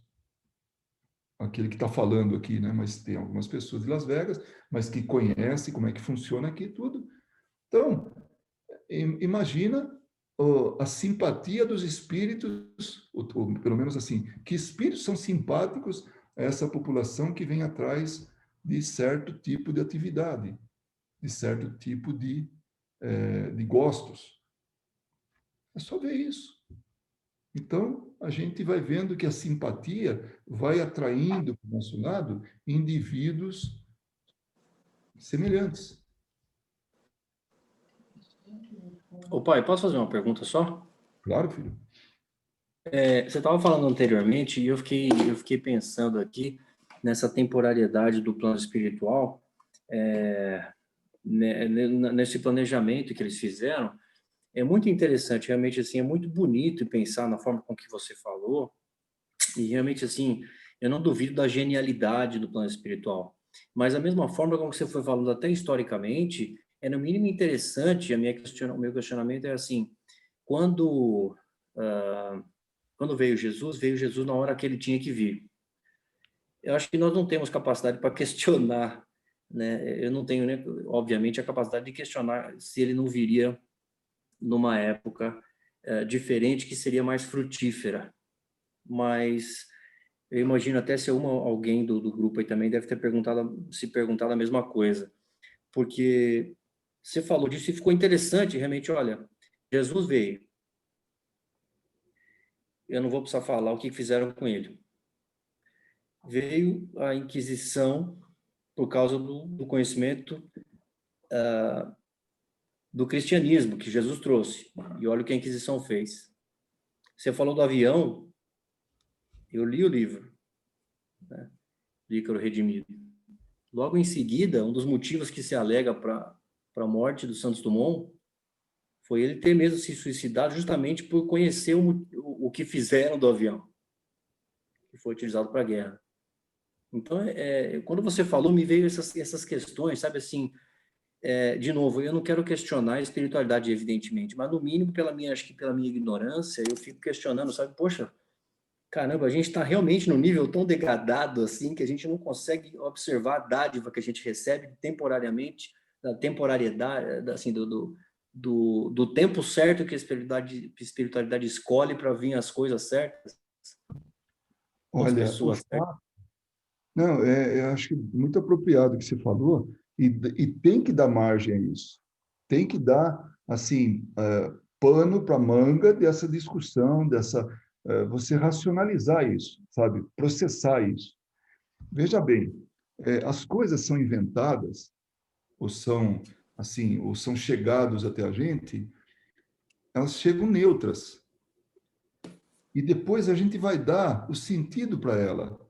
aquele que está falando aqui, né? Mas tem algumas pessoas de Las Vegas, mas que conhecem como é que funciona aqui tudo. Então, imagina a simpatia dos espíritos, ou pelo menos assim, que espíritos são simpáticos a essa população que vem atrás de certo tipo de atividade, de certo tipo de gostos. É só ver isso. Então, a gente vai vendo que a simpatia vai atraindo para o nosso lado indivíduos semelhantes. Ô pai, posso fazer uma pergunta só? Claro, filho. Você estava falando anteriormente e eu fiquei pensando aqui nessa temporariedade do plano espiritual, nesse planejamento que eles fizeram. É muito interessante, realmente, assim, é muito bonito pensar na forma com que você falou, e realmente, assim, eu não duvido da genialidade do plano espiritual, mas da mesma forma como você foi falando até historicamente, é no mínimo interessante, o meu questionamento é assim, quando, ah, quando veio Jesus na hora que ele tinha que vir. Eu acho que nós não temos capacidade para questionar, né? Eu não tenho, né, obviamente, a capacidade de questionar se ele não viria numa época diferente que seria mais frutífera. Mas eu imagino até se alguém do grupo aí também deve ter se perguntado a mesma coisa. Porque você falou disso e ficou interessante, realmente, olha, Jesus veio. Eu não vou precisar falar o que fizeram com ele. Veio a Inquisição por causa do conhecimento do cristianismo que Jesus trouxe. E olha o que a Inquisição fez. Você falou do avião, eu li o livro, né? Ícaro Redimido. Logo em seguida, um dos motivos que se alega para a morte do Santos Dumont foi ele ter mesmo se suicidado justamente por conhecer o que fizeram do avião, que foi utilizado para a guerra. Então, quando você falou, me veio essas questões, sabe assim, de novo, eu não quero questionar a espiritualidade, evidentemente, mas no mínimo, acho que pela minha ignorância, eu fico questionando, sabe, poxa, caramba, a gente está realmente num nível tão degradado assim que a gente não consegue observar a dádiva que a gente recebe temporariamente, da temporariedade, assim, do tempo certo que a espiritualidade escolhe para vir as coisas certas, com as Olha, pessoas certas. não, eu acho que muito apropriado o que você falou, e tem que dar margem a isso. Tem que dar, assim, pano para manga dessa discussão, você racionalizar isso, sabe? Processar isso. Veja bem, as coisas são inventadas, ou são, assim, ou são chegados até a gente, elas chegam neutras. E depois a gente vai dar o sentido para ela.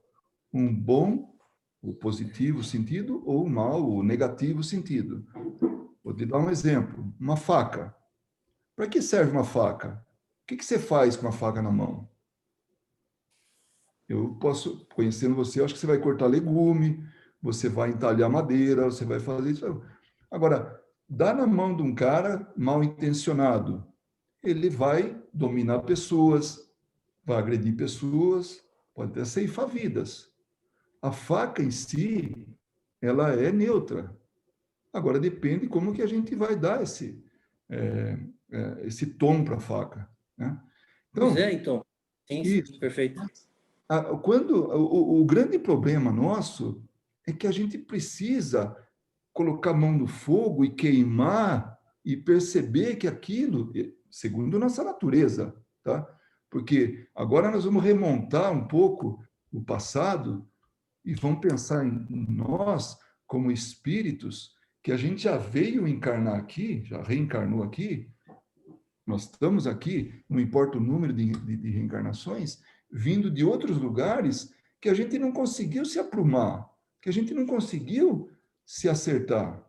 Um bom, o positivo sentido, ou o mau, o negativo sentido. Vou te dar um exemplo. Uma faca. Para que serve uma faca? O que você faz com uma faca na mão? Eu posso, conhecendo você, acho que você vai cortar legume, você vai entalhar madeira, você vai fazer isso. Agora, dá na mão de um cara mal intencionado, ele vai dominar pessoas, vai agredir pessoas, pode até ceifar vidas. A faca em si, ela é neutra. Agora depende como que a gente vai dar esse tom para a faca, né? Pois Então, então, sim, isso. perfeito. Quando o grande problema nosso é que a gente precisa colocar a mão no fogo e queimar e perceber que aquilo, segundo nossa natureza, tá? Porque agora nós vamos remontar um pouco o passado e vamos pensar em nós como espíritos que a gente já veio encarnar aqui, já reencarnou aqui, nós estamos aqui, não importa o número de reencarnações, vindo de outros lugares que a gente não conseguiu se aprumar, que a gente não conseguiu se acertar,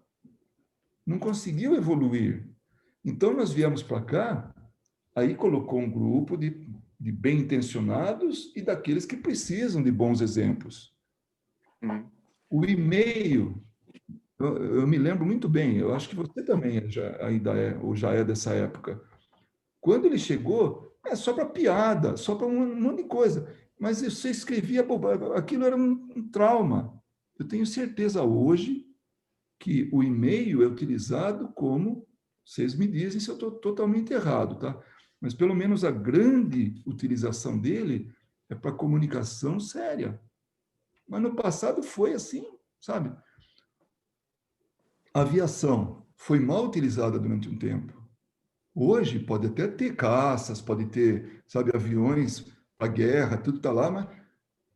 não conseguiu evoluir. Então, nós viemos para cá, aí colocou um grupo de bem-intencionados e daqueles que precisam de bons exemplos. O e-mail, eu me lembro muito bem, eu acho que você também ainda é, ou já é dessa época. Quando ele chegou, só para piada, só para um monte de coisa. Mas você escrevia bobagem, aquilo era um trauma. Eu tenho certeza hoje que o e-mail é utilizado como, vocês me dizem se eu estou totalmente errado, tá? Mas pelo menos a grande utilização dele é para comunicação séria. Mas no passado foi assim, sabe? A aviação foi mal utilizada durante um tempo. Hoje pode até ter caças, pode ter, sabe, aviões para guerra, tudo está lá,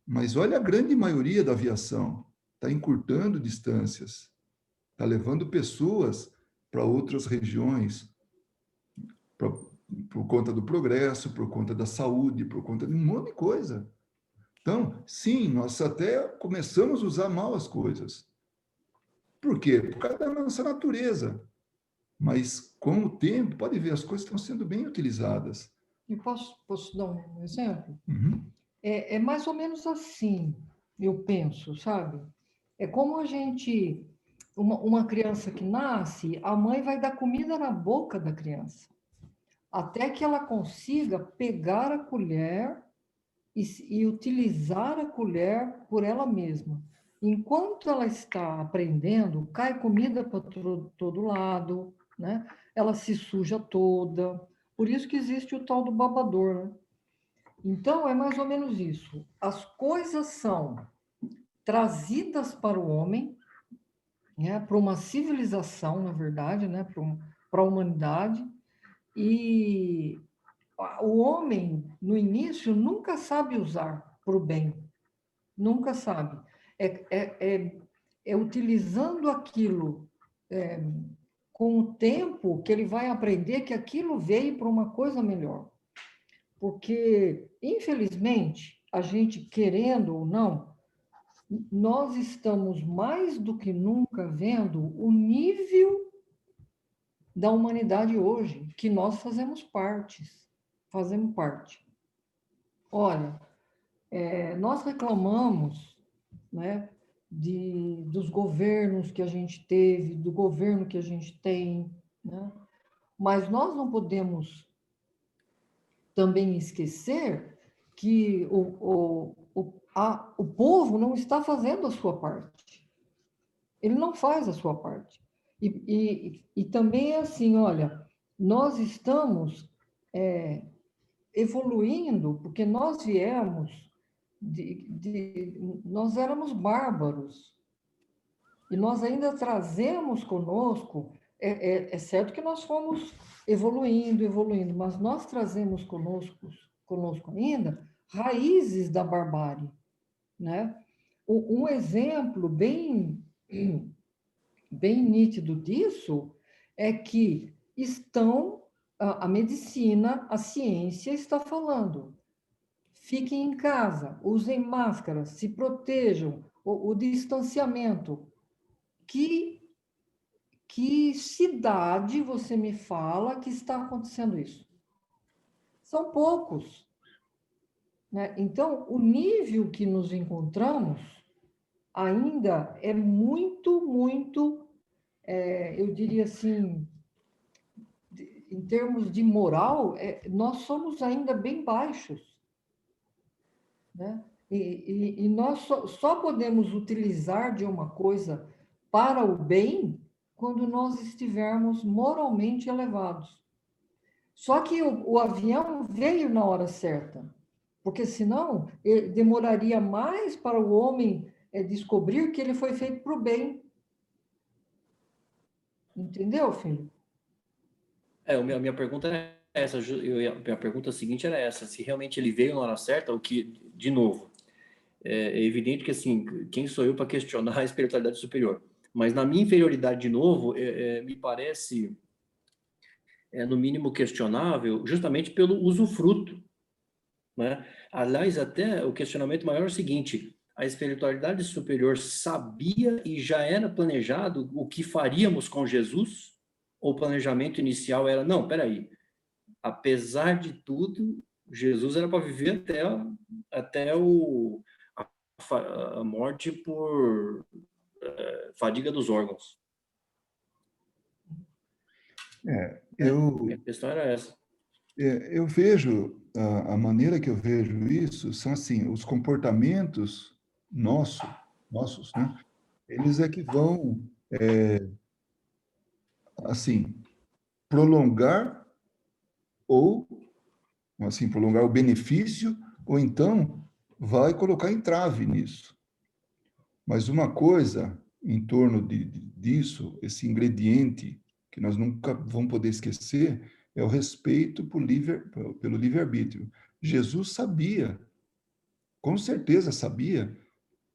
mas olha a grande maioria da aviação, está encurtando distâncias. está levando pessoas para outras regiões, por conta do progresso, por conta da saúde, por conta de um monte de coisa. Então, sim, nós até começamos a usar mal as coisas. Por quê? Por causa da nossa natureza. Mas, com o tempo, pode ver, as coisas estão sendo bem utilizadas. E posso dar um exemplo? Uhum. É mais ou menos assim, eu penso, sabe? É como a gente... Uma criança que nasce, a mãe vai dar comida na boca da criança, até que ela consiga pegar a colher e utilizar a colher por ela mesma. Enquanto ela está aprendendo, cai comida para todo lado, né? Ela se suja toda. Por isso que existe o tal do babador, né? Então, é mais ou menos isso. As coisas são trazidas para o homem, né? Para uma civilização, na verdade, né? Para a humanidade, e o homem, no início, nunca sabe usar para o bem, nunca sabe. É utilizando aquilo com o tempo que ele vai aprender que aquilo veio para uma coisa melhor. Porque, infelizmente, a gente, querendo ou não, nós estamos mais do que nunca vendo o nível da humanidade hoje, que nós fazemos parte. Olha, nós reclamamos, né, dos governos que a gente teve, do governo que a gente tem, né? Mas nós não podemos também esquecer que o povo não está fazendo a sua parte. Ele não faz a sua parte. E também é assim, olha, nós estamos evoluindo, porque nós viemos nós éramos bárbaros, e nós ainda trazemos conosco, é certo que nós fomos evoluindo, mas nós trazemos conosco ainda raízes da barbárie, né? Um exemplo bem nítido disso é que a medicina, a ciência está falando: fiquem em casa, usem máscaras, se protejam, o distanciamento. Que cidade você me fala que está acontecendo isso? São poucos, né? Então, o nível que nos encontramos ainda é muito, eu diria assim, em termos de moral, nós somos ainda bem baixos, né? E nós só podemos utilizar de uma coisa para o bem quando nós estivermos moralmente elevados. Só que o avião veio na hora certa, porque senão demoraria mais para o homem descobrir que ele foi feito para o bem. Entendeu, filho? A minha pergunta é essa, minha pergunta seguinte era essa: se realmente ele veio na hora certa, o que, de novo, é evidente que, assim, quem sou eu para questionar a espiritualidade superior? Mas na minha inferioridade, de novo, me parece, no mínimo, questionável, justamente pelo usufruto, né? Aliás, até o questionamento maior é o seguinte: a espiritualidade superior sabia e já era planejado o que faríamos com Jesus? Ou o planejamento inicial era, não, peraí, apesar de tudo, Jesus era para viver até a morte por fadiga dos órgãos. Minha questão era essa. Eu vejo, a maneira que eu vejo isso, são assim, os comportamentos nossos, né? Eles é que vão, assim, prolongar ou, assim, prolongar o benefício, ou então vai colocar entrave nisso. Mas uma coisa em torno disso, esse ingrediente que nós nunca vamos poder esquecer, é o respeito pelo livre-arbítrio. Jesus sabia, com certeza sabia,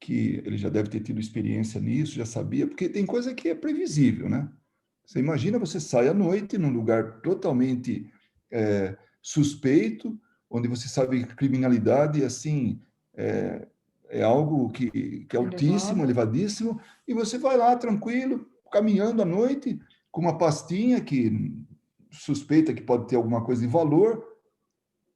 que ele já deve ter tido experiência nisso, já sabia, porque tem coisa que é previsível, né? Você imagina, você sai à noite num lugar totalmente suspeito, onde você sabe que criminalidade, assim, é algo que é altíssimo, elevadíssimo, e você vai lá tranquilo, caminhando à noite, com uma pastinha que suspeita que pode ter alguma coisa de valor,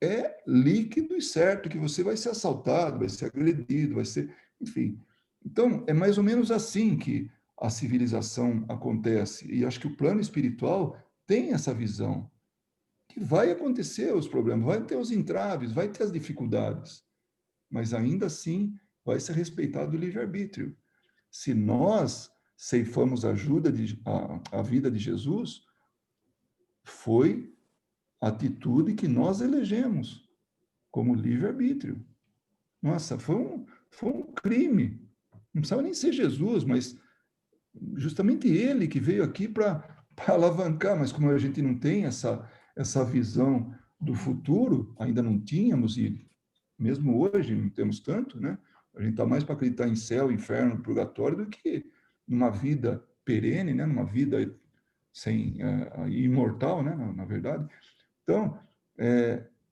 é líquido e certo que você vai ser assaltado, vai ser agredido, vai ser... Enfim. Então, é mais ou menos assim que a civilização acontece. E acho que o plano espiritual tem essa visão, que vai acontecer os problemas, vai ter os entraves, vai ter as dificuldades, mas ainda assim vai ser respeitado o livre-arbítrio. Se nós ceifamos a vida de Jesus, foi a atitude que nós elegemos como livre-arbítrio. Nossa, foi um crime. Não precisava nem ser Jesus, mas justamente ele que veio aqui para alavancar, mas como a gente não tem essa visão do futuro, ainda não tínhamos, e mesmo hoje não temos tanto, né? A gente está mais para acreditar em céu, inferno, purgatório, do que numa vida perene, né? Numa vida sem imortal, né? Na verdade. Então,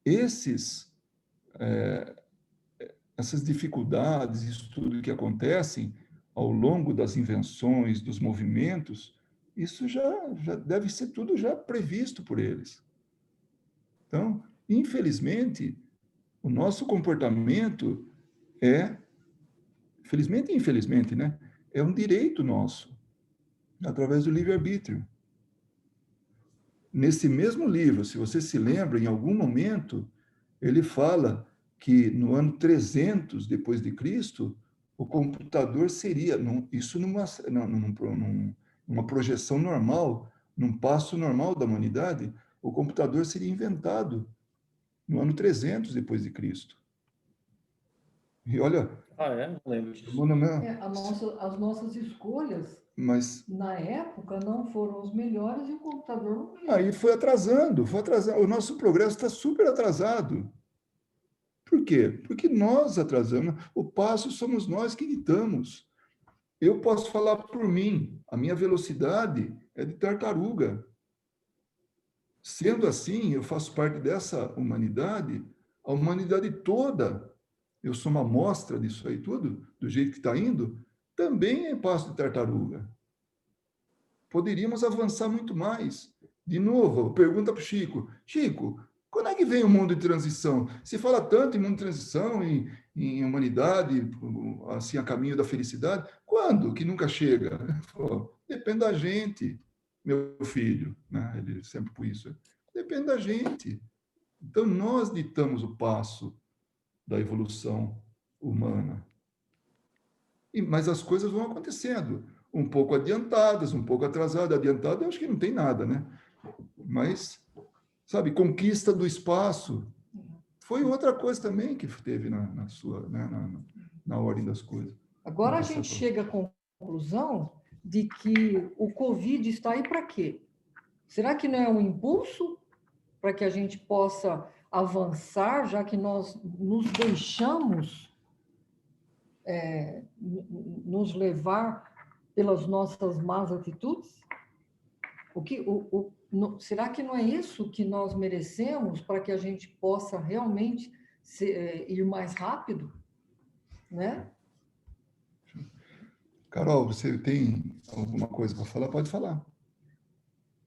esses essas dificuldades, isso tudo que acontecem ao longo das invenções, dos movimentos, isso já deve ser tudo já previsto por eles. Então, infelizmente, o nosso comportamento felizmente e infelizmente, né, é um direito nosso, através do livre-arbítrio. Nesse mesmo livro, se você se lembra, em algum momento, ele fala que no ano 300 depois de Cristo, o computador seria, isso numa projeção normal, num passo normal da humanidade, o computador seria inventado no ano 300 depois de Cristo. E olha... Não lembro disso. As nossas escolhas, mas na época, não foram as melhores e o computador não veio. Aí foi atrasando. O nosso progresso está super atrasado. Por quê? Porque nós atrasamos. O passo somos nós que ditamos. Eu posso falar por mim, a minha velocidade é de tartaruga. Sendo assim, eu faço parte dessa humanidade, a humanidade toda, eu sou uma amostra disso aí tudo, do jeito que está indo, também é passo de tartaruga. Poderíamos avançar muito mais. De novo, pergunta para o Chico. Chico, quando é que vem o mundo de transição? Se fala tanto em mundo de transição, em humanidade, assim, a caminho da felicidade. Quando? Que nunca chega? Falou, depende da gente, meu filho. Né? Ele sempre por isso. Depende da gente. Então, nós ditamos o passo da evolução humana. Mas as coisas vão acontecendo. Um pouco adiantadas, um pouco atrasadas. Adiantada, eu acho que não tem nada, né? Mas, sabe, conquista do espaço foi outra coisa também que teve na sua, né, na ordem das coisas. Agora a gente chega à conclusão de que o Covid está aí para quê? Será que não é um impulso para que a gente possa avançar, já que nós nos deixamos nos levar pelas nossas más atitudes? Será que não é isso que nós merecemos para que a gente possa realmente ir mais rápido? Né? Carol, você tem alguma coisa para falar? Pode falar.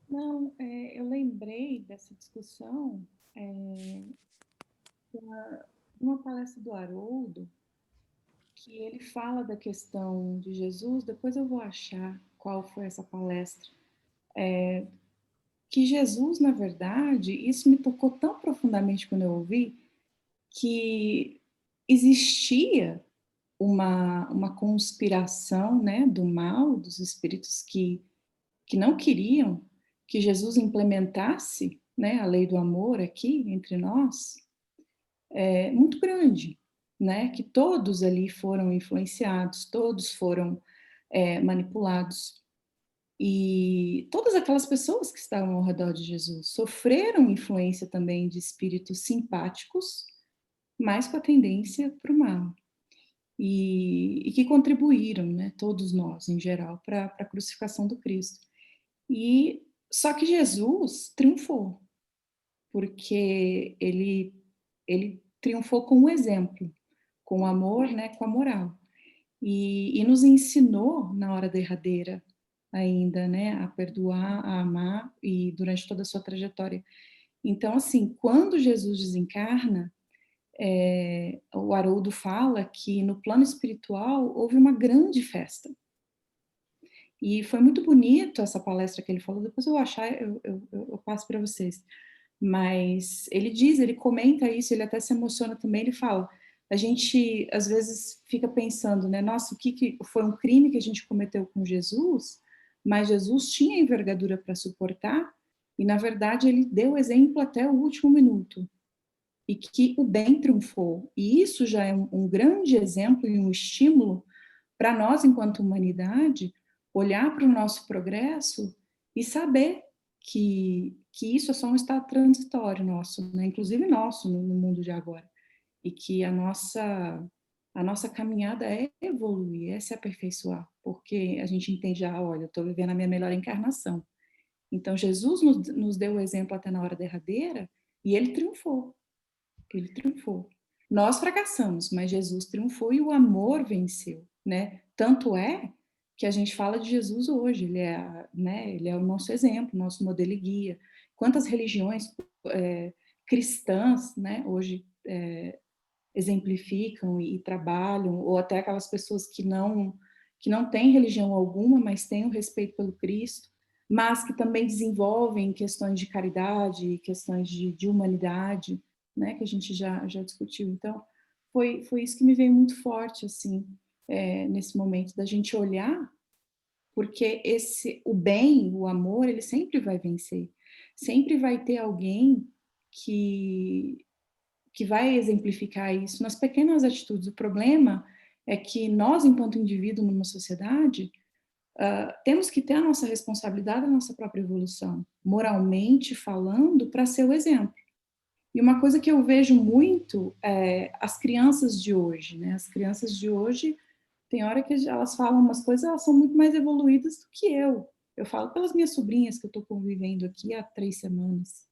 Não, eu lembrei dessa discussão numa palestra do Haroldo, que ele fala da questão de Jesus, depois eu vou achar qual foi essa palestra, que Jesus, na verdade, isso me tocou tão profundamente quando eu ouvi, que existia uma conspiração, né, do mal, dos espíritos que não queriam que Jesus implementasse, né, a lei do amor aqui entre nós, muito grande, né, que todos ali foram influenciados, todos foram manipulados. E todas aquelas pessoas que estavam ao redor de Jesus sofreram influência também de espíritos simpáticos, mas com a tendência para o mal. e que contribuíram, né, todos nós, em geral, para a crucificação do Cristo. E só que Jesus triunfou, porque ele triunfou com o exemplo, com o amor, né, com a moral. E nos ensinou na hora derradeira ainda, né, a perdoar, a amar e durante toda a sua trajetória. Então, assim, quando Jesus desencarna, o Haroldo fala que no plano espiritual houve uma grande festa. E foi muito bonito essa palestra que ele falou, depois eu vou achar, eu passo para vocês. Mas ele diz, ele comenta isso, ele até se emociona também, ele fala, a gente às vezes fica pensando, né, nossa, o que foi um crime que a gente cometeu com Jesus, mas Jesus tinha envergadura para suportar, e na verdade ele deu exemplo até o último minuto, e que o bem triunfou. E isso já é um grande exemplo e um estímulo para nós, enquanto humanidade, olhar para o nosso progresso e saber que isso é só um estado transitório nosso, né? Inclusive nosso no mundo de agora, e que a nossa caminhada é evoluir, é se aperfeiçoar, porque a gente entende, olha, eu estou vivendo a minha melhor encarnação. Então, Jesus nos deu o exemplo até na hora derradeira, e ele triunfou. Ele triunfou. Nós fracassamos, mas Jesus triunfou e o amor venceu, né? Tanto é que a gente fala de Jesus hoje, ele é o nosso exemplo, nosso modelo e guia. Quantas religiões cristãs, né, hoje exemplificam e trabalham, ou até aquelas pessoas que não têm religião alguma, mas têm o respeito pelo Cristo, mas que também desenvolvem questões de caridade, questões de humanidade, né, que a gente já discutiu. Então, foi isso que me veio muito forte, assim, nesse momento, da gente olhar, porque o bem, o amor, ele sempre vai vencer. Sempre vai ter alguém que vai exemplificar isso nas pequenas atitudes. O problema é que nós, enquanto indivíduo numa sociedade, temos que ter a nossa responsabilidade, a nossa própria evolução, moralmente falando, para ser o exemplo. E uma coisa que eu vejo muito é as crianças de hoje, né? As crianças de hoje, tem hora que elas falam umas coisas, elas são muito mais evoluídas do que eu. Eu falo pelas minhas sobrinhas que eu estou convivendo aqui há 3 semanas.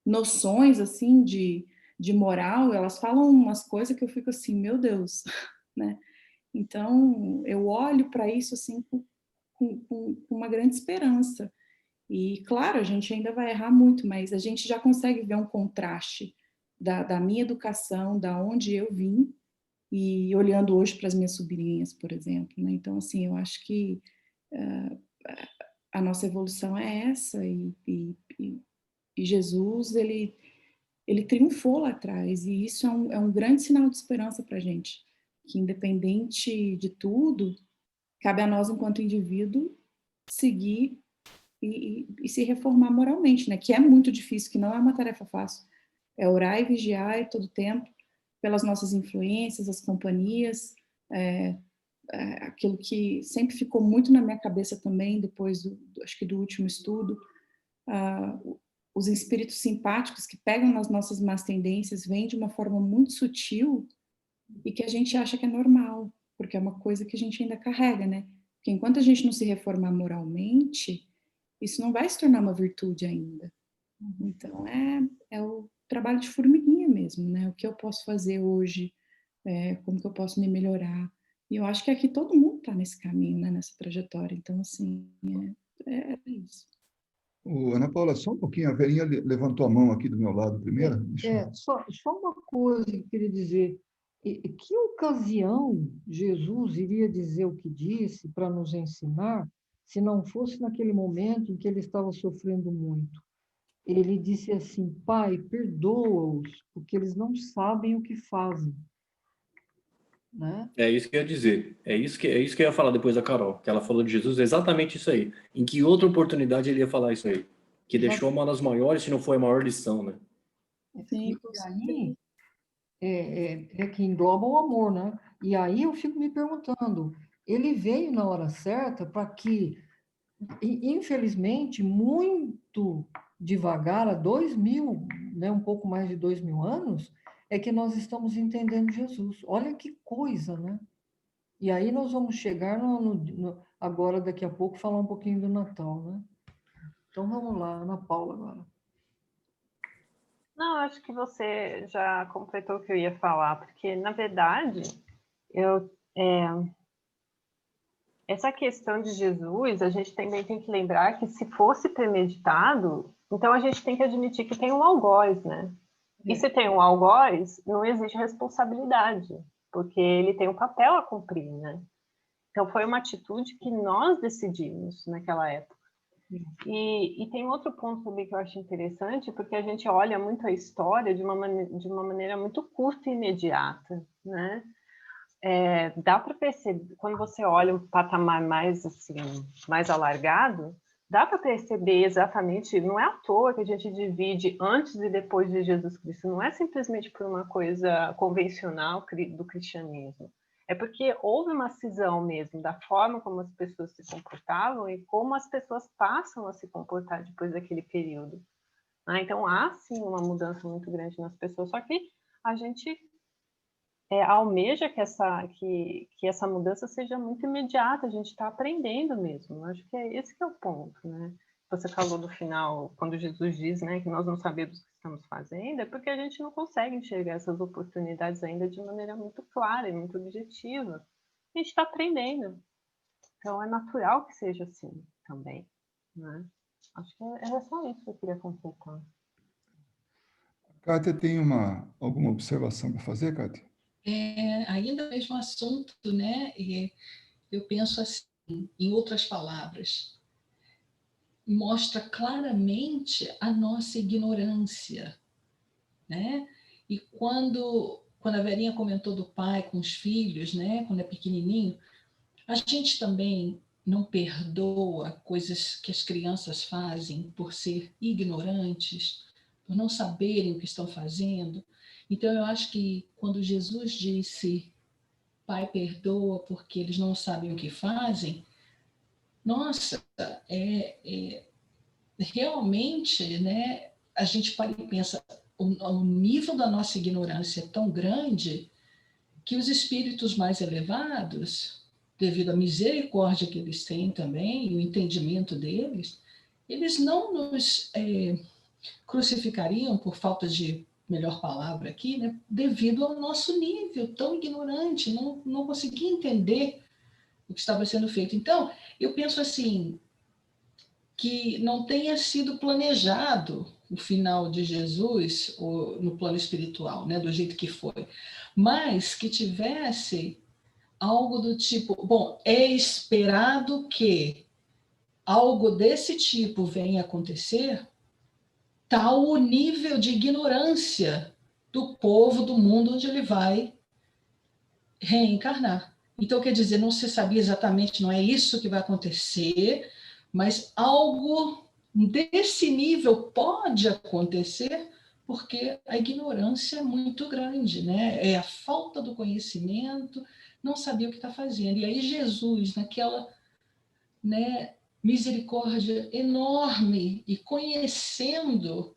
Noções, assim, de moral, elas falam umas coisas que eu fico assim, meu Deus, né? Então, eu olho para isso, assim, com uma grande esperança. E, claro, a gente ainda vai errar muito, mas a gente já consegue ver um contraste da minha educação, da onde eu vim, e olhando hoje para as minhas sobrinhas, por exemplo, né? Então, assim, eu acho que a nossa evolução é essa, e Jesus, ele triunfou lá atrás, e isso é um grande sinal de esperança para a gente, que independente de tudo, cabe a nós, enquanto indivíduo, seguir e se reformar moralmente, né? Que é muito difícil, que não é uma tarefa fácil. É orar e vigiar todo tempo pelas nossas influências, as companhias, aquilo que sempre ficou muito na minha cabeça também, depois acho que do último estudo, os espíritos simpáticos que pegam nas nossas más tendências vêm de uma forma muito sutil e que a gente acha que é normal, porque é uma coisa que a gente ainda carrega, né? Porque enquanto a gente não se reformar moralmente, isso não vai se tornar uma virtude ainda. Então, é o trabalho de formiguinha mesmo, né? O que eu posso fazer hoje, como que eu posso me melhorar. E eu acho que aqui todo mundo está nesse caminho, né? Nessa trajetória. Então, assim, é isso. Ana Paula, só um pouquinho, a Verinha levantou a mão aqui do meu lado primeiro. Só uma coisa que eu queria dizer. Que ocasião Jesus iria dizer o que disse para nos ensinar, se não fosse naquele momento em que ele estava sofrendo muito? Ele disse assim: Pai, perdoa-os, porque eles não sabem o que fazem. Né? É isso que eu ia dizer. É isso que eu ia falar depois da Carol, que ela falou de Jesus, exatamente isso aí. Em que outra oportunidade ele ia falar isso aí? Que deixou uma das maiores, se não foi a maior lição, né? Sim, E aí que engloba o amor, né? E aí eu fico me perguntando, ele veio na hora certa para que, infelizmente, muito devagar, há 2000, né, um pouco mais de 2000 anos, é que nós estamos entendendo Jesus. Olha que coisa, né? E aí nós vamos chegar agora, daqui a pouco, falar um pouquinho do Natal, né? Então vamos lá, Ana Paula agora. Não, acho que você já completou o que eu ia falar, porque, na verdade, essa questão de Jesus, a gente também tem que lembrar que, se fosse premeditado, então a gente tem que admitir que tem um algoz, né? E se tem um algoz, não existe responsabilidade, porque ele tem um papel a cumprir, né? Então foi uma atitude que nós decidimos naquela época. E tem outro ponto também que eu acho interessante, porque a gente olha muito a história de uma maneira muito curta e imediata, né? Dá para perceber, quando você olha um patamar mais assim, mais alargado, dá para perceber exatamente, não é à toa que a gente divide antes e depois de Jesus Cristo, não é simplesmente por uma coisa convencional do cristianismo. É porque houve uma cisão mesmo da forma como as pessoas se comportavam e como as pessoas passam a se comportar depois daquele período. Então, há sim uma mudança muito grande nas pessoas, só que a gente almeja que essa mudança seja muito imediata, a gente está aprendendo mesmo. Acho que esse que é o ponto, né? Você falou no final, quando Jesus diz, né, que nós não sabemos o que estamos fazendo, é porque a gente não consegue enxergar essas oportunidades ainda de maneira muito clara e muito objetiva. A gente está aprendendo. Então, é natural que seja assim também, né? Acho que era só isso que eu queria completar. Kátia, tem alguma observação para fazer, Kátia? Ainda o mesmo assunto, né? E eu penso assim, em outras palavras, mostra claramente a nossa ignorância, né? E quando a Verinha comentou do pai com os filhos, né? Quando é pequenininho, a gente também não perdoa coisas que as crianças fazem por ser ignorantes, por não saberem o que estão fazendo. Então, eu acho que quando Jesus disse, Pai, perdoa porque eles não sabem o que fazem, nossa, realmente, né, a gente para e pensa, o nível da nossa ignorância é tão grande que os espíritos mais elevados, devido à misericórdia que eles têm também, e o entendimento deles, eles não nos crucificariam, por falta de melhor palavra aqui, né, devido ao nosso nível tão ignorante, não conseguia entender o que estava sendo feito. Então, eu penso assim, que não tenha sido planejado o final de Jesus no plano espiritual, né, do jeito que foi, mas que tivesse algo do tipo, bom, é esperado que algo desse tipo venha acontecer, tal o nível de ignorância do povo do mundo onde ele vai reencarnar. Então, quer dizer, não se sabia exatamente, não é isso que vai acontecer, mas algo desse nível pode acontecer porque a ignorância é muito grande, né? É a falta do conhecimento, não sabia o que está fazendo. E aí Jesus, naquela, né, misericórdia enorme e conhecendo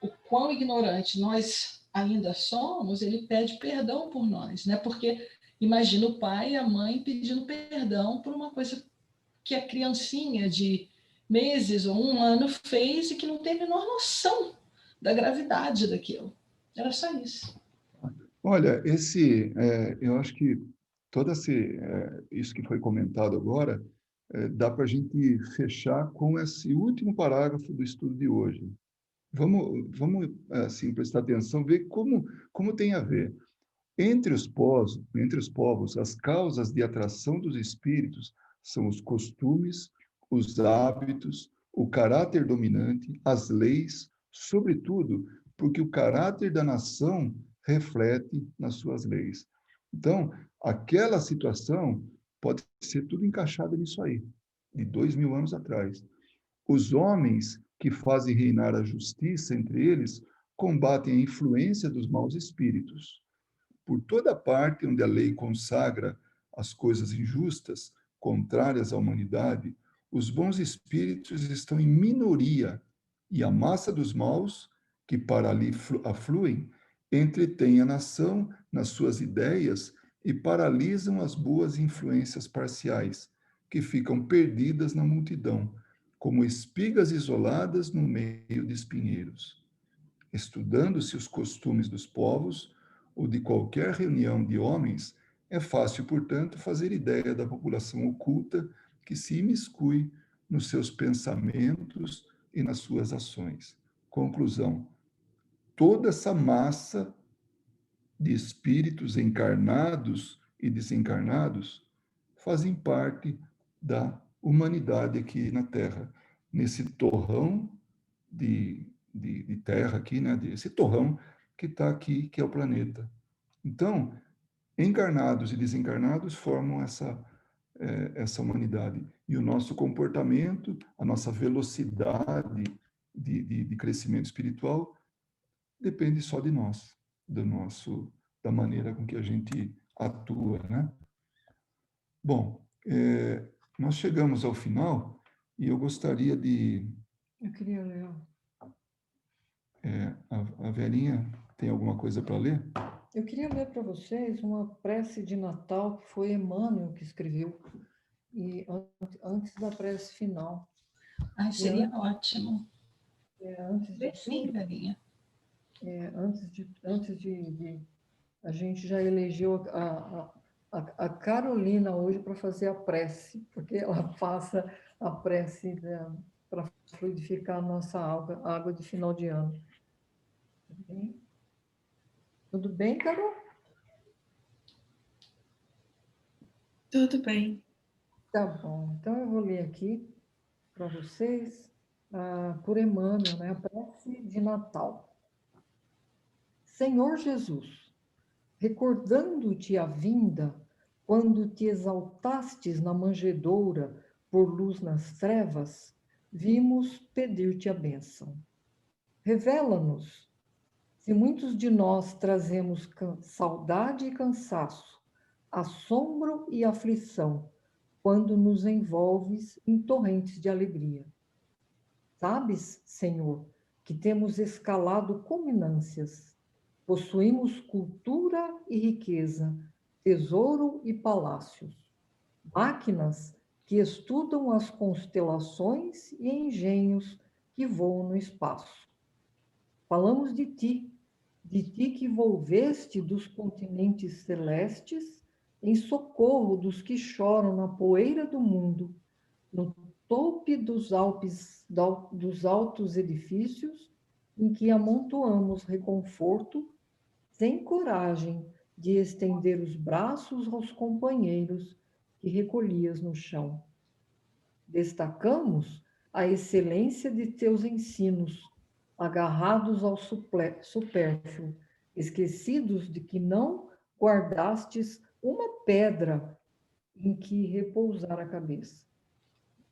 o quão ignorante nós ainda somos, ele pede perdão por nós, né? Porque imagina o pai e a mãe pedindo perdão por uma coisa que a criancinha de meses ou um ano fez e que não tem a menor noção da gravidade daquilo. Era só isso. Olha, eu acho que isso que foi comentado agora, dá para a gente fechar com esse último parágrafo do estudo de hoje. Vamos assim, prestar atenção, ver como tem a ver. Entre os povos, as causas de atração dos espíritos são os costumes, os hábitos, o caráter dominante, as leis, sobretudo porque o caráter da nação reflete nas suas leis. Então, aquela situação pode ser tudo encaixado nisso aí, de 2000 anos atrás. Os homens que fazem reinar a justiça entre eles combatem a influência dos maus espíritos. Por toda parte onde a lei consagra as coisas injustas, contrárias à humanidade, os bons espíritos estão em minoria e a massa dos maus, que para ali afluem, entretém a nação nas suas ideias e paralisam as boas influências parciais, que ficam perdidas na multidão, como espigas isoladas no meio de espinheiros. Estudando-se os costumes dos povos ou de qualquer reunião de homens, é fácil, portanto, fazer ideia da população oculta que se imiscui nos seus pensamentos e nas suas ações. Conclusão: toda essa massa de espíritos encarnados e desencarnados fazem parte da humanidade aqui na Terra, nesse torrão de terra aqui, né? Esse torrão que está aqui, que é o planeta. Então, encarnados e desencarnados formam essa humanidade. E o nosso comportamento, a nossa velocidade de crescimento espiritual depende só de nós, da maneira com que a gente atua, né? Bom, nós chegamos ao final e eu gostaria de... Eu queria ler. A Verinha tem alguma coisa para ler? Eu queria ler para vocês uma prece de Natal que foi Emmanuel que escreveu, e antes da prece final. Ai, seria ótimo. Antes de Sim, Verinha. antes de a gente já elegeu a Carolina hoje para fazer a prece, porque ela passa a prece para fluidificar a nossa água de final de ano. Tudo bem? Tudo bem, Carol? Tudo bem. Tá bom. Então eu vou ler aqui para vocês, por Emmanuel, né? A prece de Natal. Senhor Jesus, recordando-te a vinda, quando te exaltastes na manjedoura por luz nas trevas, vimos pedir-te a bênção. Revela-nos, se muitos de nós trazemos saudade e cansaço, assombro e aflição, quando nos envolves em torrentes de alegria. Sabes, Senhor, que temos escalado culminâncias, possuímos cultura e riqueza, tesouro e palácios, máquinas que estudam as constelações e engenhos que voam no espaço. Falamos de ti que volveste dos continentes celestes em socorro dos que choram na poeira do mundo, no tope dos altos edifícios, em que amontoamos reconforto, sem coragem de estender os braços aos companheiros que recolhias no chão. Destacamos a excelência de teus ensinos, agarrados ao supérfluo, esquecidos de que não guardastes uma pedra em que repousar a cabeça.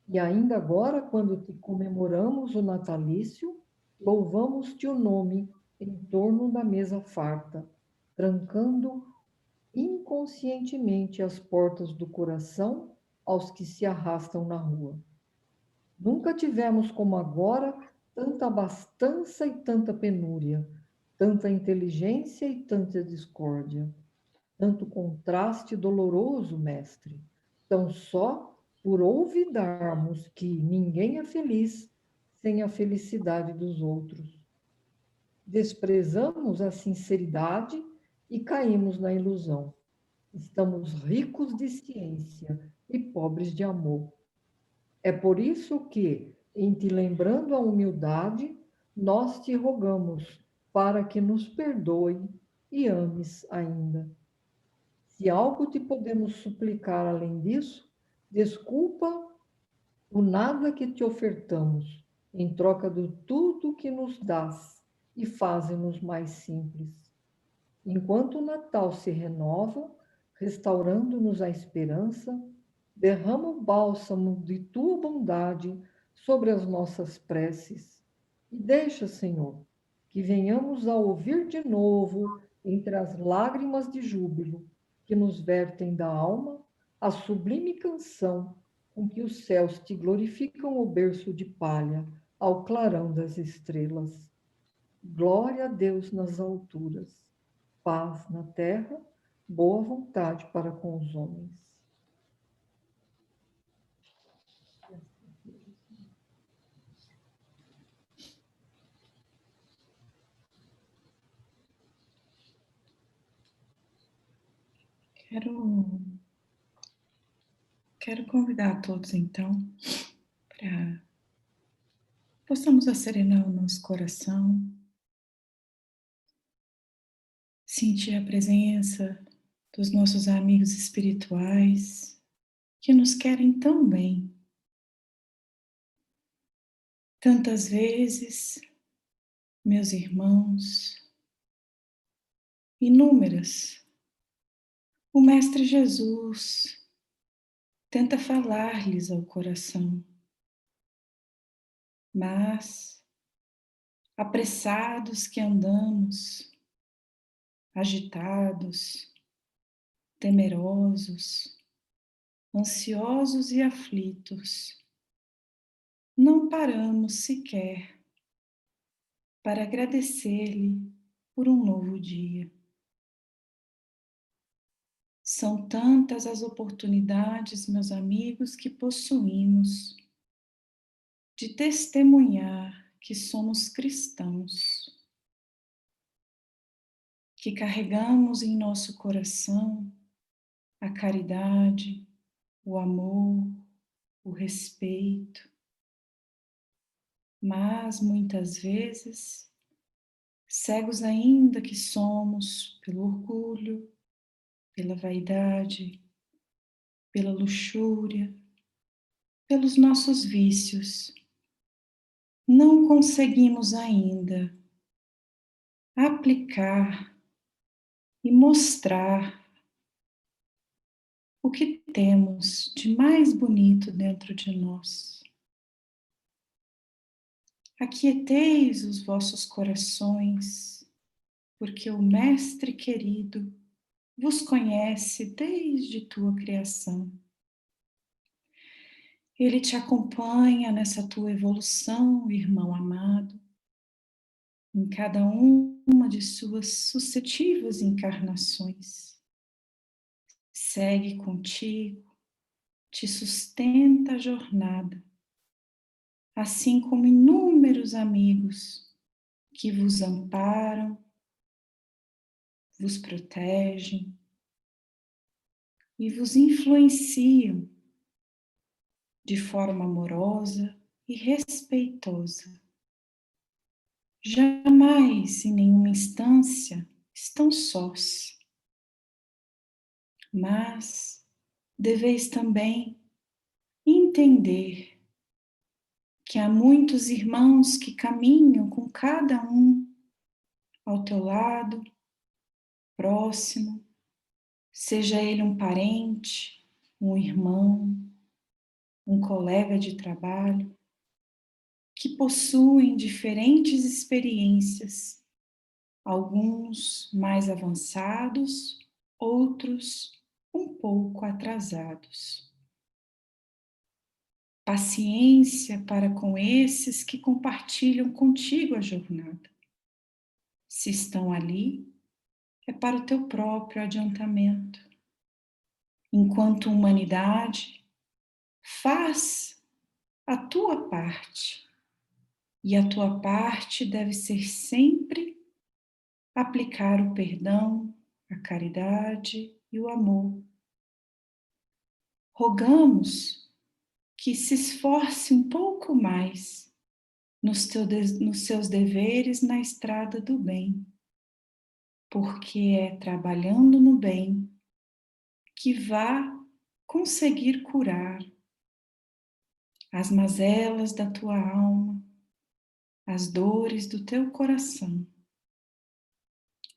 E ainda agora, quando te comemoramos o natalício, louvamos-te o nome em torno da mesa farta, trancando inconscientemente as portas do coração aos que se arrastam na rua. Nunca tivemos como agora tanta abastança e tanta penúria, tanta inteligência e tanta discórdia, tanto contraste doloroso, mestre, tão só por olvidarmos que ninguém é feliz sem a felicidade dos outros. Desprezamos a sinceridade e caímos na ilusão. Estamos ricos de ciência e pobres de amor. É por isso que, em te lembrando a humildade, nós te rogamos para que nos perdoe e ames ainda. Se algo te podemos suplicar além disso, desculpa o nada que te ofertamos, em troca do tudo que nos dás e fazem-nos mais simples. Enquanto o Natal se renova, restaurando-nos a esperança, derrama o bálsamo de tua bondade sobre as nossas preces e deixa, Senhor, que venhamos a ouvir de novo, entre as lágrimas de júbilo que nos vertem da alma, a sublime canção com que os céus te glorificam o berço de palha ao clarão das estrelas. Glória a Deus nas alturas, paz na terra, boa vontade para com os homens. Quero convidar a todos, então, para possamos acerenar o nosso coração, sentir a presença dos nossos amigos espirituais que nos querem tão bem. Tantas vezes, meus irmãos, inúmeras, o Mestre Jesus tenta falar-lhes ao coração, mas, apressados que andamos, agitados, temerosos, ansiosos e aflitos, não paramos sequer para agradecer-lhe por um novo dia. São tantas as oportunidades, meus amigos, que possuímos de testemunhar que somos cristãos, que carregamos em nosso coração a caridade, o amor, o respeito, mas muitas vezes, cegos ainda que somos pelo orgulho, pela vaidade, pela luxúria, pelos nossos vícios, não conseguimos ainda aplicar e mostrar o que temos de mais bonito dentro de nós. Aquieteis os vossos corações, porque o Mestre querido vos conhece desde tua criação. Ele te acompanha nessa tua evolução, irmão amado, em cada uma de suas sucessivas encarnações. Segue contigo, te sustenta a jornada, assim como inúmeros amigos que vos amparam, vos protegem e vos influenciam de forma amorosa e respeitosa. Jamais, em nenhuma instância, estão sós. Mas deveis também entender que há muitos irmãos que caminham com cada um ao teu lado, próximo, seja ele um parente, um irmão, um colega de trabalho, que possuem diferentes experiências, alguns mais avançados, outros um pouco atrasados. Paciência para com esses que compartilham contigo a jornada. Se estão ali, é para o teu próprio adiantamento. Enquanto humanidade, faz a tua parte. E a tua parte deve ser sempre aplicar o perdão, a caridade e o amor. Rogamos que se esforce um pouco mais nos seus deveres na estrada do bem, porque é trabalhando no bem que vá conseguir curar as mazelas da tua alma, as dores do teu coração.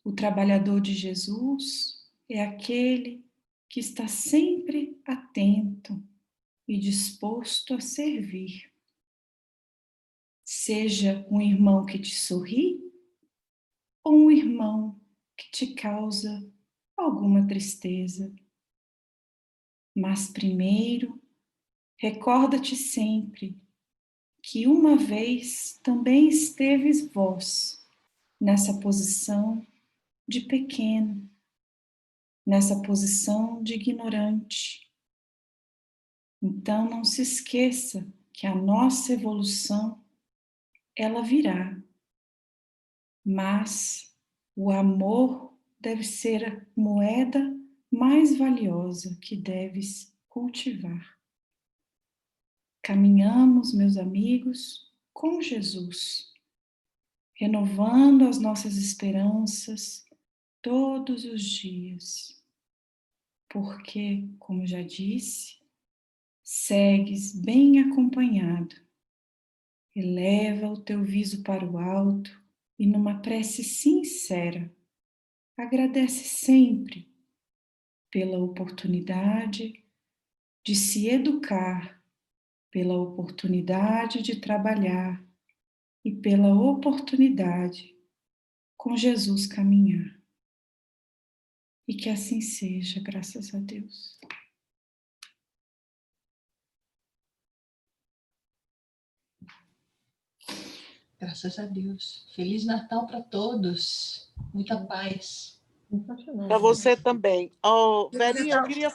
O trabalhador de Jesus é aquele que está sempre atento e disposto a servir. Seja um irmão que te sorri ou um irmão que te causa alguma tristeza. Mas primeiro, recorda-te sempre que uma vez também esteves vós nessa posição de pequeno, nessa posição de ignorante. Então, não se esqueça que a nossa evolução, ela virá, mas o amor deve ser a moeda mais valiosa que deves cultivar. Caminhamos, meus amigos, com Jesus, renovando as nossas esperanças todos os dias, porque, como já disse, segues bem acompanhado. Eleva o teu viso para o alto e, numa prece sincera, agradece sempre pela oportunidade de se educar, pela oportunidade de trabalhar e pela oportunidade com Jesus caminhar. E que assim seja, graças a Deus. Graças a Deus. Feliz Natal para todos. Muita paz. Sensacional. Para você também. Oh, Verinha, eu queria